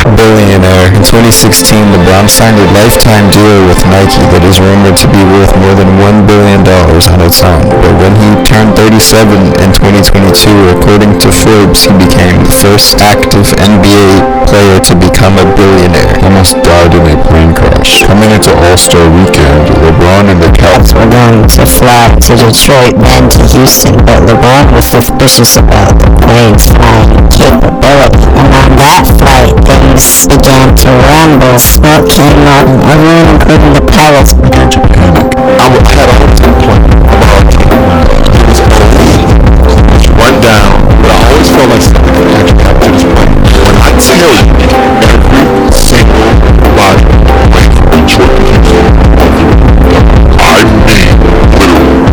Speaker 1: Billionaire. In 2016, LeBron signed a lifetime deal with Nike that is rumored to be worth more than $1 billion on its own. But when he turned 37 in 2022, according to Forbes, he became the first active NBA player to become a billionaire. He almost died in a plane crash. Coming into All-Star Weekend, LeBron and the Cavs
Speaker 10: were going to fly to Detroit, then to Houston, but LeBron was suspicious about the plane's flying capability. And on that flight, things began to rumble. Smoke came out, and everyone, including the pilots, began to panic.
Speaker 3: I had a whole plan about it. It was run down, but I always felt like something could actually happen to this plane. When I tell you, every single body went from Detroit to Houston. I mean, literally.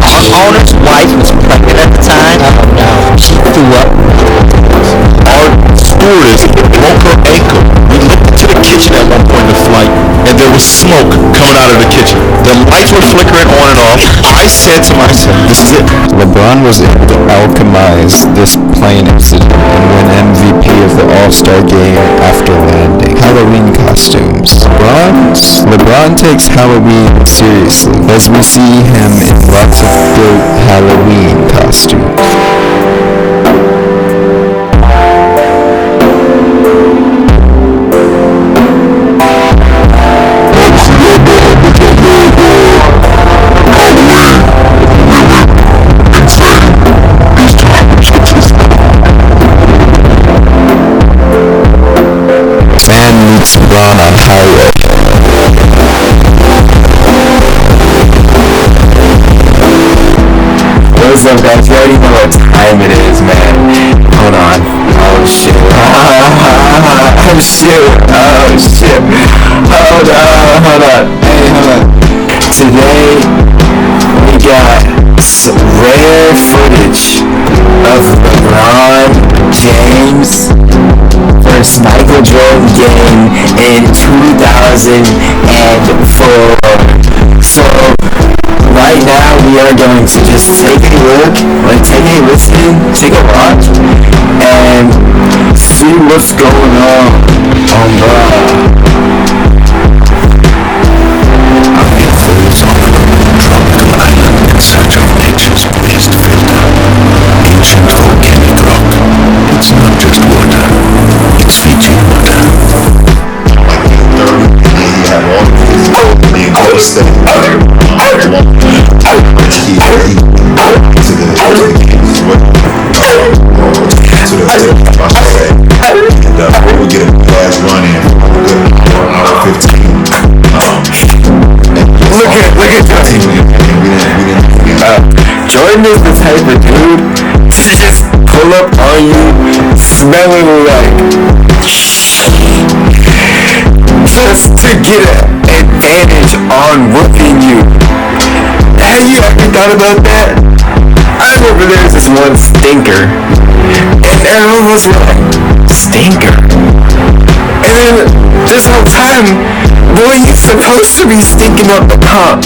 Speaker 11: Our owner's wife was pregnant at the time. Oh no, she threw up.
Speaker 3: Our stewardess broke her ankle. We looked into the kitchen at one point in the flight, and there was smoke coming out of the kitchen. The lights were flickering on and off. I said to myself, this is it.
Speaker 1: LeBron was able to alchemize this plane incident and win MVP of the All-Star Game after landing. Halloween costumes. LeBron takes Halloween seriously, as we see him in lots of dope Halloween costumes. LeBron on highway.
Speaker 17: What's up, guys? You already know what time it is, man. Hold on. Oh shit. Oh shit. Hold on. Hey, hold on. Today we got some rare footage of LeBron James versus Michael Jordan game in 2004. So right now we are going to just take a look, take a listen, take a watch, and see what's going on.
Speaker 3: I'm here for you, traveled to an island in search of nature's best filter, ancient volcanic rock. It's not just up on you, smelling like just to get an advantage on whooping you. Have you ever thought about that? I remember there was this one stinker, and everyone was like, stinker? And then this whole time, boy, you supposed to be stinking up the comp.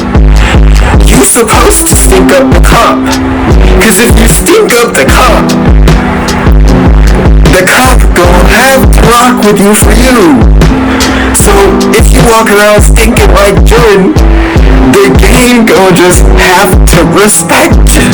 Speaker 3: You supposed to stink up the comp. Cause if you stink up the comp gonna have to rock with you for you. So if you walk around stinking like Jordan, the game gonna just have to respect you.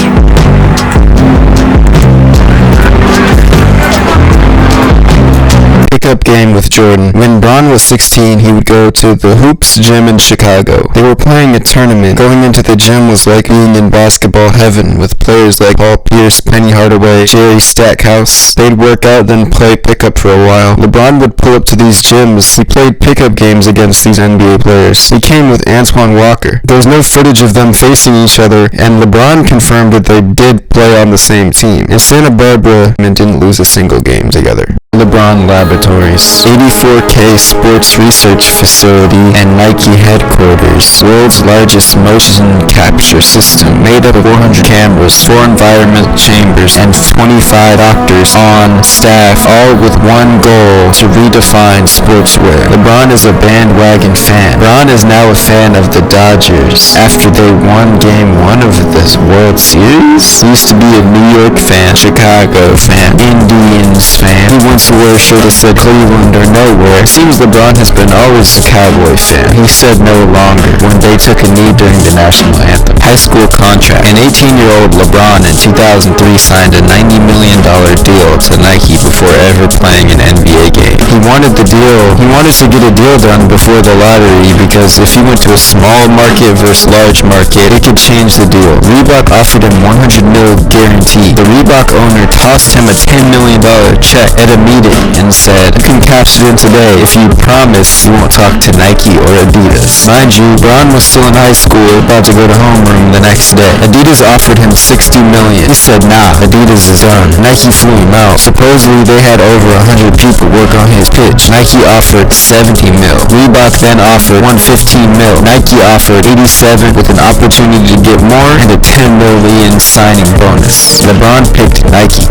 Speaker 1: Pickup game with Jordan. When Bron was 16, he would go to the Hoops gym in Chicago. They were playing a tournament. Going into the gym was like being in basketball heaven with players like Paul Pierce, Penny Hardaway, Jerry Stackhouse. They'd work out, then play pickup for a while. LeBron would pull up to these gyms. He played pickup games against these NBA players. He came with Antoine Walker. There was no footage of them facing each other, and LeBron confirmed that they did play on the same team. In Santa Barbara, and didn't lose a single game together. LeBron Laboratories, 84K Sports Research Facility and Nike headquarters, world's largest motion capture system, made up of 400 cameras, 4 environment chambers, and 25 doctors on staff, all with one goal: to redefine sportswear. LeBron is a bandwagon fan. LeBron is now a fan of the Dodgers after they won Game 1 of the World Series. He used to be a New York fan, Chicago fan, Indians fan. He wants to wear a shirt that said Cleveland or nowhere. It seems LeBron has been always a Cowboy fan. He said no longer when they took a knee during the national anthem. High school contract. An 18-year-old LeBron in 2003 signed a $90 million deal to Nike before ever playing an NBA game. He wanted to get a deal done before the lottery because if he went to a small market versus large market, it could change the deal. Reebok offered him $100 million guarantee. The Reebok owner tossed him a $10 million check at a meeting and said, "You can cash it in today if you promise you won't talk to Nike or Adidas." Mind you, Bron was still in high school, about to go to homeroom the next day. Adidas offered him $60 million. He said, "Nah, Adidas is done." Nike flew him out. Supposedly they had over 100 people work on his pitch. Nike offered $70 million. Reebok then offered $115 million. Nike offered $87 with an opportunity to get more and a $10 million signing bonus. LeBron picked Nike.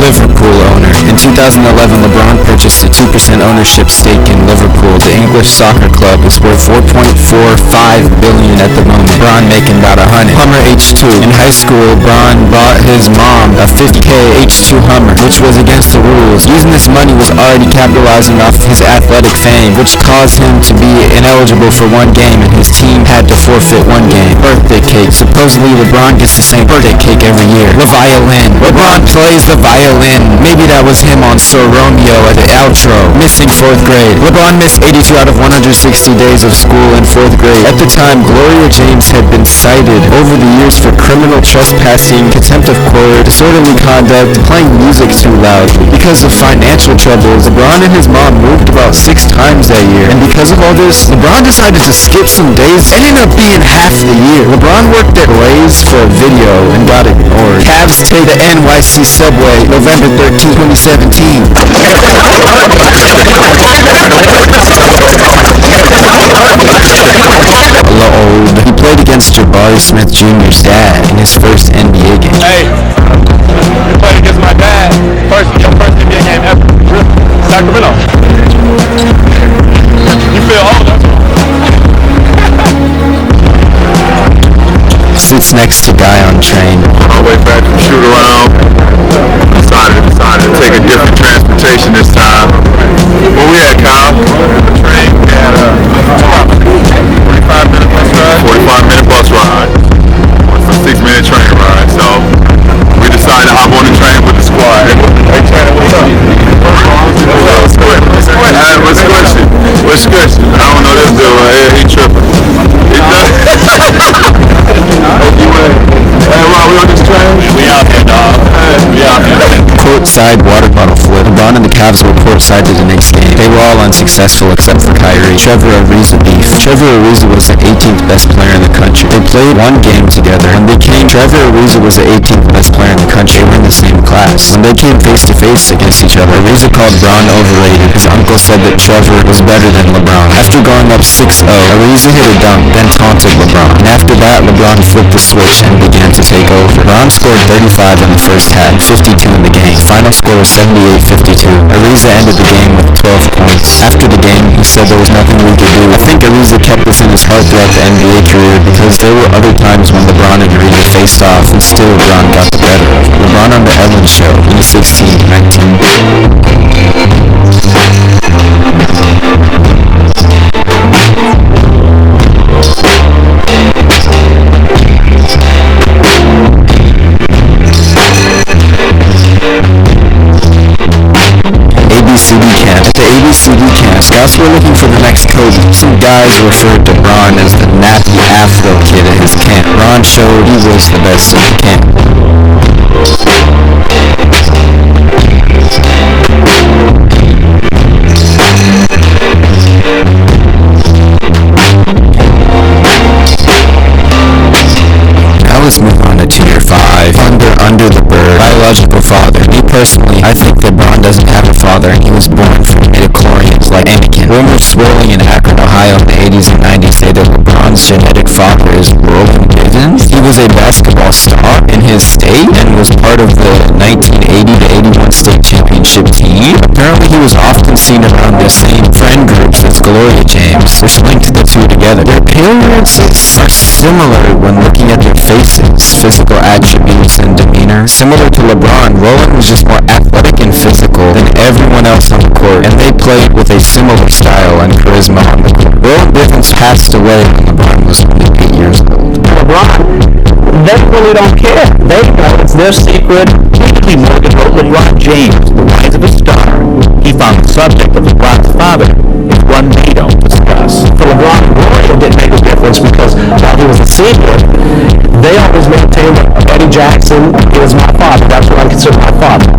Speaker 1: Liverpool owner. In 2011, LeBron purchased a 2% ownership stake in Liverpool. The English soccer club is worth $4.45 billion at the moment. Bron making about $100. Hummer H2. In high school, Bron bought his mom a $50K H2 Hummer, which was against the rules. Using this money was already capitalizing off his athletic fame, which caused him to be ineligible for one game, and his team had to forfeit one game. Birthday cake. Supposedly, LeBron gets the same birthday cake every year. The violin. LeBron plays the violin. Maybe that was him on So Romeo at the outro. Missing 4th grade. LeBron missed 82 out of 160 days of school in 4th grade. At the time, Gloria James had been cited over the years for criminal trespassing, contempt of court, disorderly conduct, playing music too loudly. Because of financial troubles, LeBron and his mom moved about 6 times that year. And because of all this, LeBron decided to skip some days. It ended up being half the year. LeBron worked at Lay's for a video and got ignored. Cavs take the NYC subway November 13, 2017. Old. He played against Jabari Smith Jr.'s dad in his first NBA game.
Speaker 8: Hey, you played against my dad. Your first NBA game ever. Sacramento. You feel old, don't you?
Speaker 1: Sits next to guy on train.
Speaker 2: On our way back from shoot around, decided to take a different transportation this time. Where we at, Kyle? The train. We had a 45-minute bus ride. 45-minute bus ride. It's a 6-minute train ride. So we decided to hop on the train with the squad. Hey, Tanner, what's up? What's good? What's good? I don't know this dude right here. He tripping. Hey, Ron, we on this train? We out here, dog. We out here.
Speaker 1: Courtside water bottle flip. LeBron and the Cavs were courtside to the Knicks game. They were all unsuccessful except for Kyrie. Trevor Ariza beef. Trevor Ariza was the 18th best player in the country. They played one game together. When they came,
Speaker 12: Trevor Ariza was the 18th best player in the country. They were in the same class. When they came face to face against each other, Ariza called Bron overrated. His uncle said that Trevor was better than LeBron. After going up 6-0, Ariza hit a dunk, then taunted LeBron. And after that, LeBron flipped the switch and began to take over. Bron scored 35 in the first half, 52 in the game. Final score was 78-52. Ariza ended the game with 12 points. After the game, he said there was nothing we could do. I think Ariza kept this in his heart throughout the NBA career because there were other times when LeBron and Ariza faced off, and still LeBron got the better of him. LeBron on the Ellen Show, 2016-19. ABCD camp. At the ABCD camp, scouts were looking for the next Kobe. Two guys referred to Bron as the nappy afro kid at his camp. Bron showed he was the best in the camp. Now let's move on to Tier 5. Under the bird. Biological father. Me personally, I think that Bron doesn't have a father and he was born from midichlorians like Anakin. Rumors swirling in Akron, Ohio in the 80s and 90s say that LeBron's genetic father is Roland Bivens. He was a basketball star in his state and was part of the 1980-81 state championship team. Apparently he was often seen around the same friend groups as Gloria James, which linked the two together. Their appearances are similar when looking at their faces, physical attributes and demeanor. Similar to LeBron, Roland was just more athletic and physical than everyone else on the court, and they played with a similar style and charisma on the court. Roland Bivens passed away when LeBron was only 8 years old.
Speaker 11: LeBron, they really don't care. They know it's their secret. He Morgan wrote LeBron James, the rise of a star. He found the subject of LeBron's father is one they don't discuss. For LeBron, Gloria didn't make a difference because while he was a senior, they always maintained that Eddie Jackson is my father. That's what I consider my father.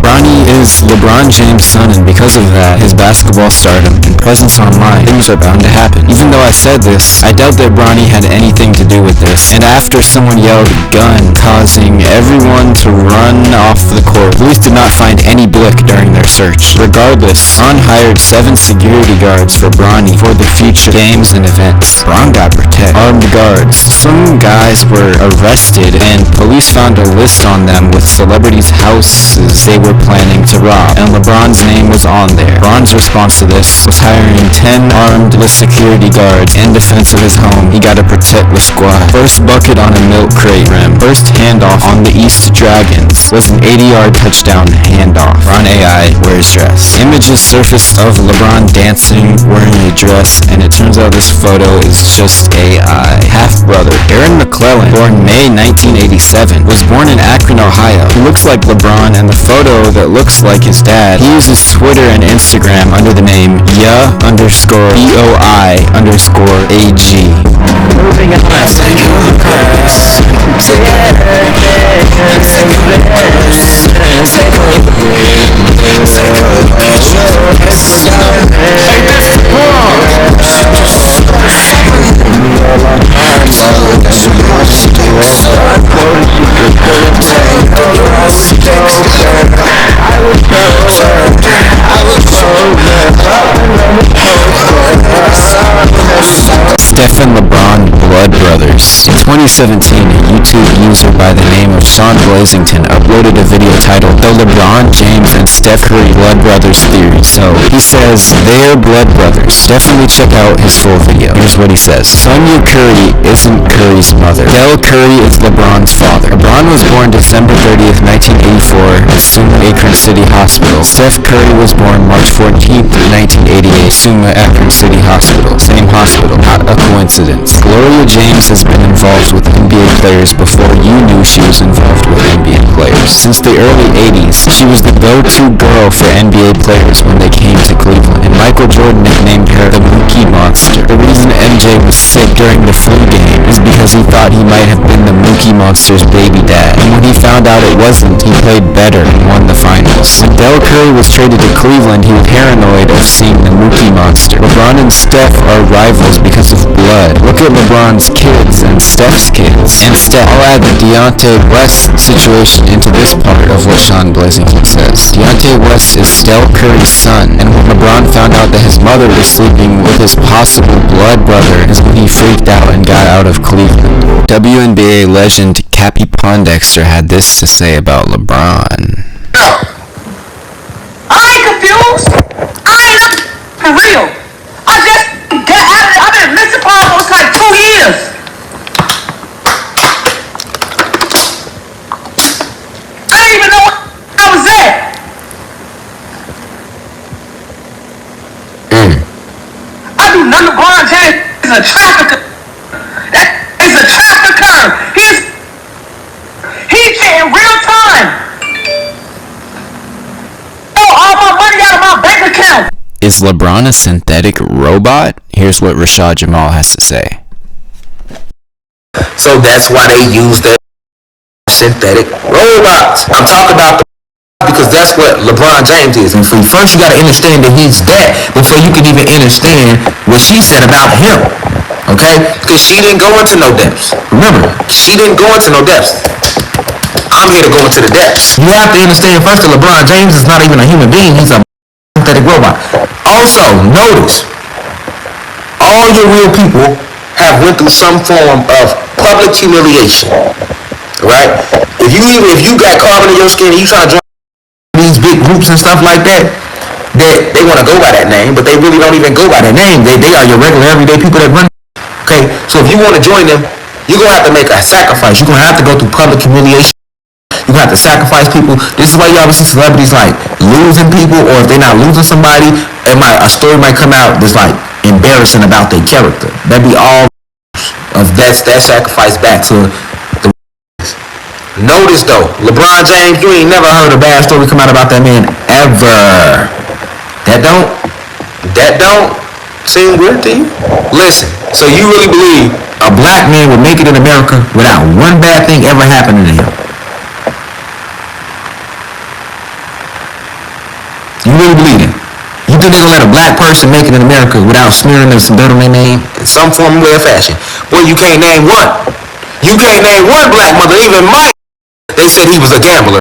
Speaker 12: Bronny is LeBron James' son, and because of that, his basketball stardom and presence online, things are bound to happen. Even though I said this, I doubt that Bronny had anything to do with this. And after someone yelled gun, causing everyone to run off the court, police did not find any blick during their search. Regardless, Bron hired 7 security guards for Bronny for the future games and events. Bron got protected. Armed guards. Some guys were arrested, and police found a list on them with celebrities' houses they were planning to rob, and LeBron's name was on there. Bron's response to this was hiring 10 armed security guards in defense of his home. He got to protect the squad. First bucket on a milk crate rim. First handoff on the East Dragons was an 80-yard touchdown handoff. Bron AI wears dress. Images surfaced of LeBron dancing, wearing a dress, and it turns out this photo is just AI. Half-brother Aaron McClellan, born May 1987, was born in Akron, Ohio. He looks like LeBron, and the photo that looks like his dad. He uses Twitter and Instagram under the name ya_BOI_AG.
Speaker 11: Moving on.
Speaker 12: Steph and LeBron blood brothers. In 2017, a YouTube user by the name of Sean Blazington uploaded a video titled The LeBron James and Steph Curry Blood Brothers Theory. So, he says, they're blood brothers. Definitely check out his full video. Here's what he says. Sonia Curry isn't Curry's mother. Del Curry is LeBron's father. LeBron was born December 30th, 1984 at Suma Akron City Hospital. Steph Curry was born March 14th, 1988, Suma Akron City Hospital. Same hospital. Not a coincidence. Gloria James has been involved with NBA players before you knew knew she was involved with NBA players. Since the early 80s, she was the go-to girl for NBA players when they came to Cleveland, and Michael Jordan nicknamed her the Mookie Monster. The reason MJ was sick during the flu game is because he thought he might have been the Mookie Monster's baby dad, and when he found out it wasn't, he played better and won the finals. When Del Curry was traded to Cleveland, he was paranoid of seeing the Mookie Monster. LeBron and Steph are rivals because of blood. Look at LeBron's kids and Steph's kids. And Steph, I'll add the Deontay West situation into this part of what Sean Blazington says. Deontay West is Steph Curry's son, and when LeBron found out that his mother was sleeping with his possible blood brother is when he freaked out and got out of Cleveland. WNBA legend Cappie Pondexter had this to say about LeBron.
Speaker 15: I ain't confused. I ain't for real. I just got out of it. I've been missing for almost like 2 years. I didn't even know where I was at. I do none of LeBron James is a trafficker. That is a trafficker. He's in real time. All my money out of my bank account.
Speaker 12: Is LeBron a synthetic robot? Here's what Rashad Jamal has to say.
Speaker 19: So that's why they use the synthetic robots. I'm talking about because that's what LeBron James is. And first you got to understand that he's that before you can even understand what she said about him. Okay? Because she didn't go into no depths. Remember, she didn't go into no depths. I'm here to go into the depths. You have to understand first that LeBron James is not even a human being. He's a synthetic robot. Also, notice, all your real people have went through some form of public humiliation. Right? If you got carbon in your skin and you try to join these big groups and stuff like that, they want to go by that name, but they really don't even go by that name. They are your regular everyday people that run. Okay? So if you want to join them, you're going to have to make a sacrifice. You're going to have to go through public humiliation. You're going to have to sacrifice people. This is why you always see celebrities like losing people, or if they're not losing somebody, a story might come out that's like embarrassing about their character. That'd be all of that sacrifice back to the. Notice though, LeBron James, you ain't never heard a bad story come out about that man ever. That don't seem weird to you? Listen, so you really believe a black man would make it in America without one bad thing ever happening to him? You really believe it? You think they're gonna let a black person make it in America without smearing some dirt on their name in some form, way, or fashion? Boy, you can't name one. You can't name one black mother. Even Mike, they said he was a gambler.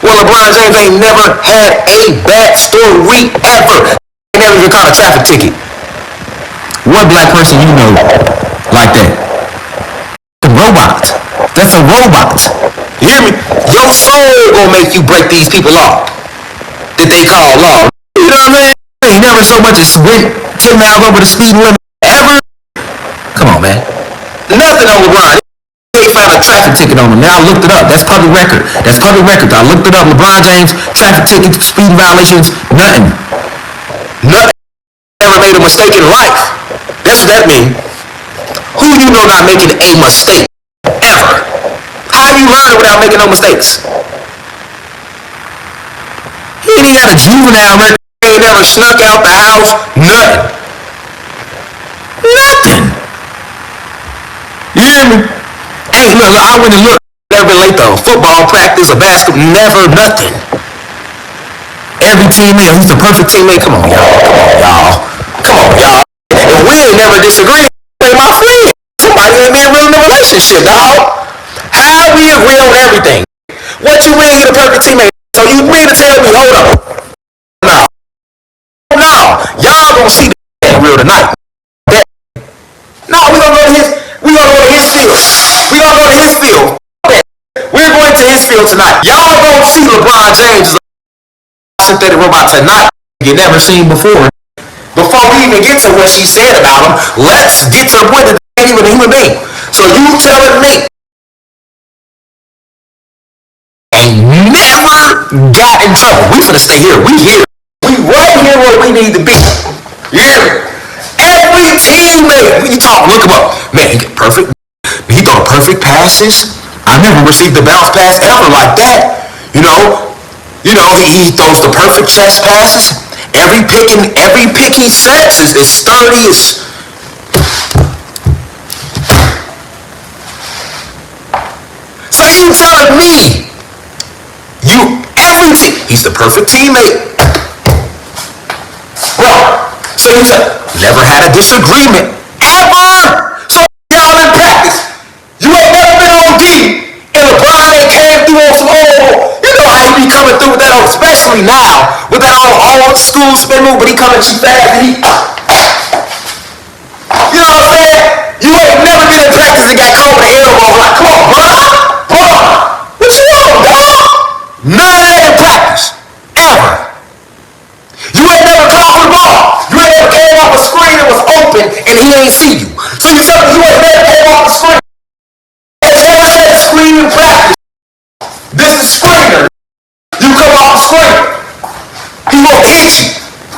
Speaker 19: Well, LeBron James ain't never had a bad story ever. He never even caught a traffic ticket. What black person you know like that? A robot. That's a robot. You hear me? Your soul gonna make you break these people off that they call law. You know what I mean? He never so much as went 10 miles over the speed limit ever. Come on, man. Nothing on LeBron. They found a traffic ticket on him. Now I looked it up. That's public record. I looked it up. LeBron James, traffic tickets, speed violations, nothing. Nothing. Never made a mistake in life. That's what that means. Who you know not making a mistake ever? How you learn without making no mistakes? He ain't even got a juvenile record. He ain't never snuck out the house. Nothing. You hear me? Hey, look, I went and looked. Never been late to a football practice, a basketball, never, nothing. Every teammate, he's the perfect teammate. Come on, y'all. And we ain't never disagreed. They my friend. Somebody ain't me real in a relationship, dog. How we agree on everything? What you mean you're the perfect teammate? So you mean to tell me, hold up. No. Y'all gonna see that real tonight. No, we're gonna go to his field. We're going to his field. We're going to his field tonight. Y'all gonna see LeBron James as a synthetic robot tonight you never seen before. Before we even get to what she said about him, let's get to the point that they ain't even a human being. So you telling me ain't never got in trouble. We finna stay here. We here. We right here where we need to be. You hear me? Every teammate, when you talk, look him up. Man, he get perfect. He throw perfect passes. I never received a bounce pass ever like that. He throws the perfect chest passes. Every pick he sets is sturdy. So you telling me he's the perfect teammate. Well, so you said never had a disagreement ever. So y'all in practice, you ain't never been on D, and LeBron ain't came through on some old. You know how he be coming through with that old, especially now with that old school spin move, but he coming too fast and he. You know what I'm saying? You ain't never been in practice and got caught with an elbow. Like, come on, bro, what you want, dog? None of that in practice, ever. You ain't never caught for the ball. You ain't never came off a screen that was open and he ain't see you. So you tell me you ain't never came off the screen. Tell me that screen in practice. This is screener. You come off the screen. He won't hit you.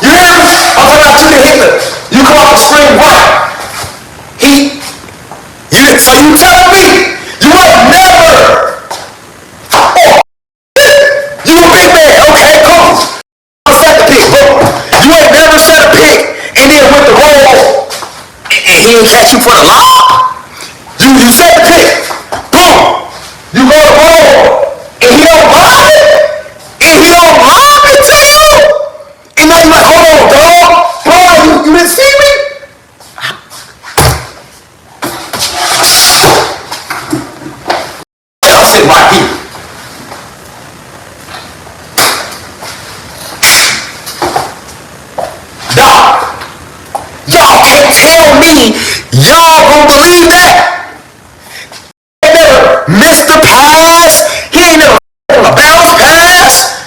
Speaker 19: You hear me? I'm talking about you to hit the. You come off the screen right. So you tell me you ain't never. Oh, you a big man. Okay, cool. Set the pick, bro. You ain't never set a pick and then went the roll and he ain't catch you for the lob. You set the pick. Boom. You go to roll and he don't lob it. And he don't lob it to you. And now you like, hold on, dog. Bro, you didn't see me? I'm sitting right here. Dog, y'all can't tell me y'all gonna believe that. He ain't never missed a pass. He ain't never on a bounce pass.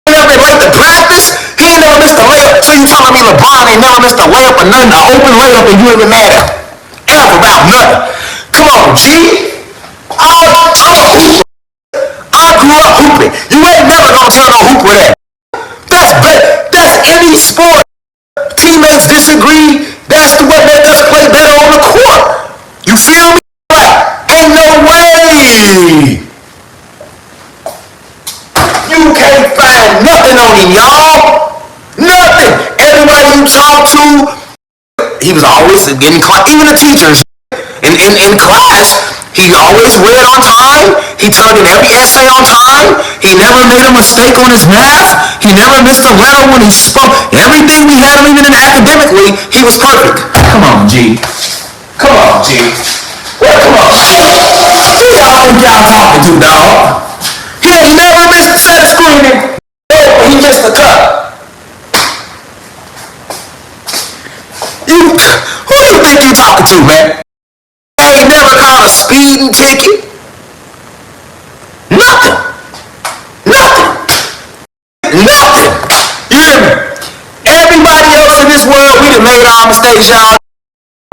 Speaker 19: He ain't never been late to practice. He ain't never missed a layup. So you telling me LeBron ain't never missed a layup or nothing, an open layup, and you ain't been mad at him? Ever about nothing. Come on, G. I grew up hooping. You ain't never gonna tell no hooper that. That's any sport. Teammates disagree. That's the way that us play better on the court. You feel me? Like, ain't no way. You can't find nothing on him, y'all. Nothing. Everybody you talk to, he was always getting class. Even the teachers in class, he always read on time. He turned in every essay on time. He never made a mistake on his math. He never missed a letter when he spoke. Everything we had him even in academically, he was perfect. Come on, G. Come on, G. Well, come on. Who y'all think y'all talking to, dog? He ain't never missed a set of screening. Oh, he missed a cut. Who do you think you talking to, man? Ain't never caught a speeding ticket. Nothing. You hear me? Everybody else in this world, we done made our mistakes, y'all.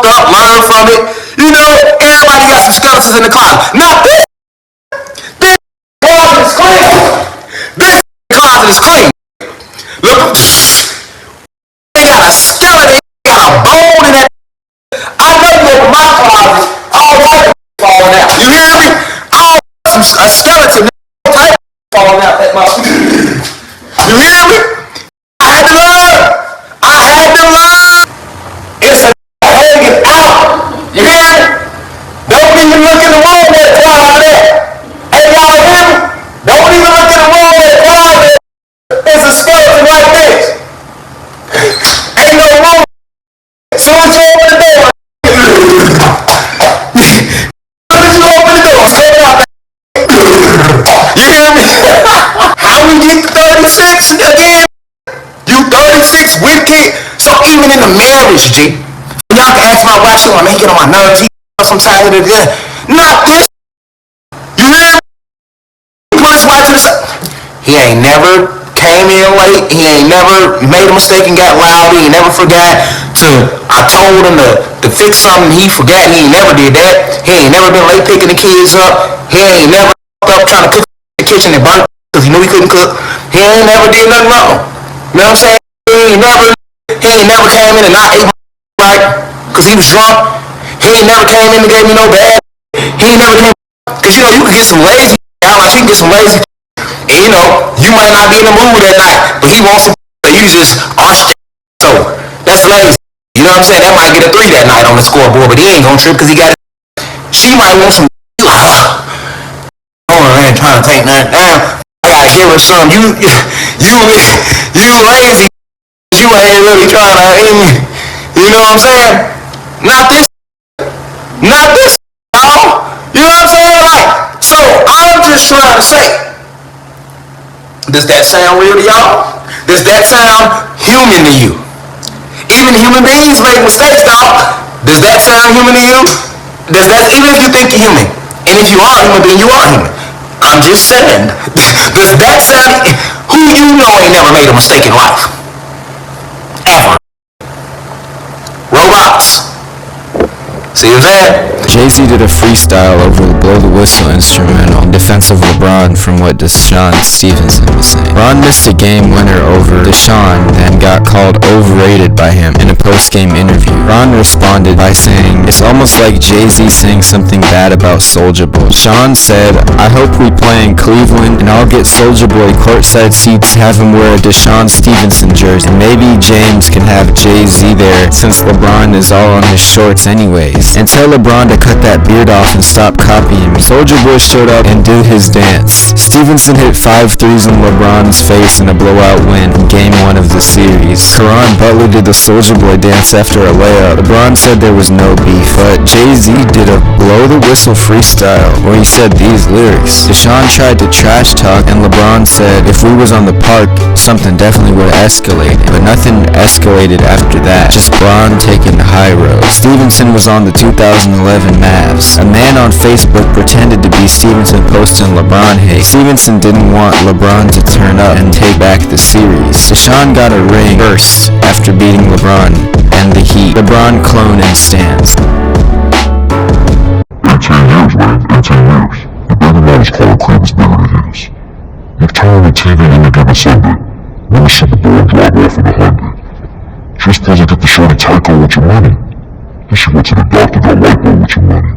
Speaker 19: Up, learn from it. You know, everybody got some skeletons in the closet. Not this. This closet is clean. This closet is clean. Look, they got a skeleton, they got a bone in that. I know you open my closet, all type of falling out. You hear me? A skeleton, all type of falling out that much. You hear me? I had to learn. It's a hanging out. You hear me? Don't even look in the room where it's closet at. Hey, y'all hear me? Don't even look in the room where it's closet at. It's a skeleton like this. Ain't no room. As soon as you open the door, you hear me? How we get to 36 again? You 36 with kid. So even in the marriage, G, y'all can ask my wife, she want to get on my nerves. Sometimes it is not this. You hear me? Put his wife to the side. He ain't never came in late. He ain't never made a mistake and got loud. He ain't never forgot I told him to fix something. He forgot. He ain't never did that. He ain't never been late picking the kids up. He ain't never up trying to cook in the kitchen and burn because he knew he couldn't cook. He ain't never did nothing wrong. You know what I'm saying? He ain't never came in and not ate right because he was drunk. He ain't never came in and gave me no bad. He ain't never came. Because, you can get some lazy, like you can get some lazy, and, you might not be in the mood that night, but he wants some, so you just arch. So, that's lazy. You know what I'm saying? That might get a 3 that night on the scoreboard, but he ain't gonna trip because he got it. She might want some, man, trying to take nothing down. I gotta give her some. You lazy. You ain't really trying to, you know what I'm saying? Not this, dog. You know what I'm saying? Like, so I'm just trying to say, does that sound real to y'all? Does that sound human to you? Even human beings make mistakes, dog. Does that sound human to you? Even if you think you're human, and if you are human, then you are human. I'm just saying, does that sound, who you know ain't never made a mistake in life? Ever. Robots. See what I'm saying?
Speaker 12: Jay-Z did a freestyle over the Blow the Whistle instrumental in defense of LeBron from what Deshaun Stevenson was saying. Ron missed a game winner over Deshaun and got called overrated by him in a post-game interview. Ron responded by saying, "It's almost like Jay-Z saying something bad about Soulja Boy." Deshaun said, "I hope we play in Cleveland and I'll get Soulja Boy courtside seats, have him wear a Deshaun Stevenson jersey, and maybe James can have Jay-Z there since LeBron is all on his shorts anyways. And tell LeBron to cut that beard off and stop copying me." Soulja Boy showed up and did his dance. Stevenson hit 5 threes in LeBron's face in a blowout win in Game 1 of the series. Caron Butler did the Soulja Boy dance after a layup. LeBron said there was no beef, but Jay-Z did a blow the whistle freestyle where he said these lyrics. Deshaun tried to trash talk and LeBron said, "If we was on the park, something definitely would have escalated." But nothing escalated after that, just Bron taking the high road. Stevenson was on the 2011 Mavs. A man on Facebook pretended to be Stevenson posting LeBron hate. Stevenson didn't want LeBron to turn up and take back the series. Deshaun got a ring first after beating LeBron and the Heat. LeBron clone in stands.
Speaker 20: 18 years, man. 18 years. The bigger man is calling Cleveland's bigger than it is. You've turned the TV any given Sunday. Win the Super Bowl and drive off in 100. Just because I get the shorty TIk Tok with your money. Then she went to the doctor, got white boy with your money.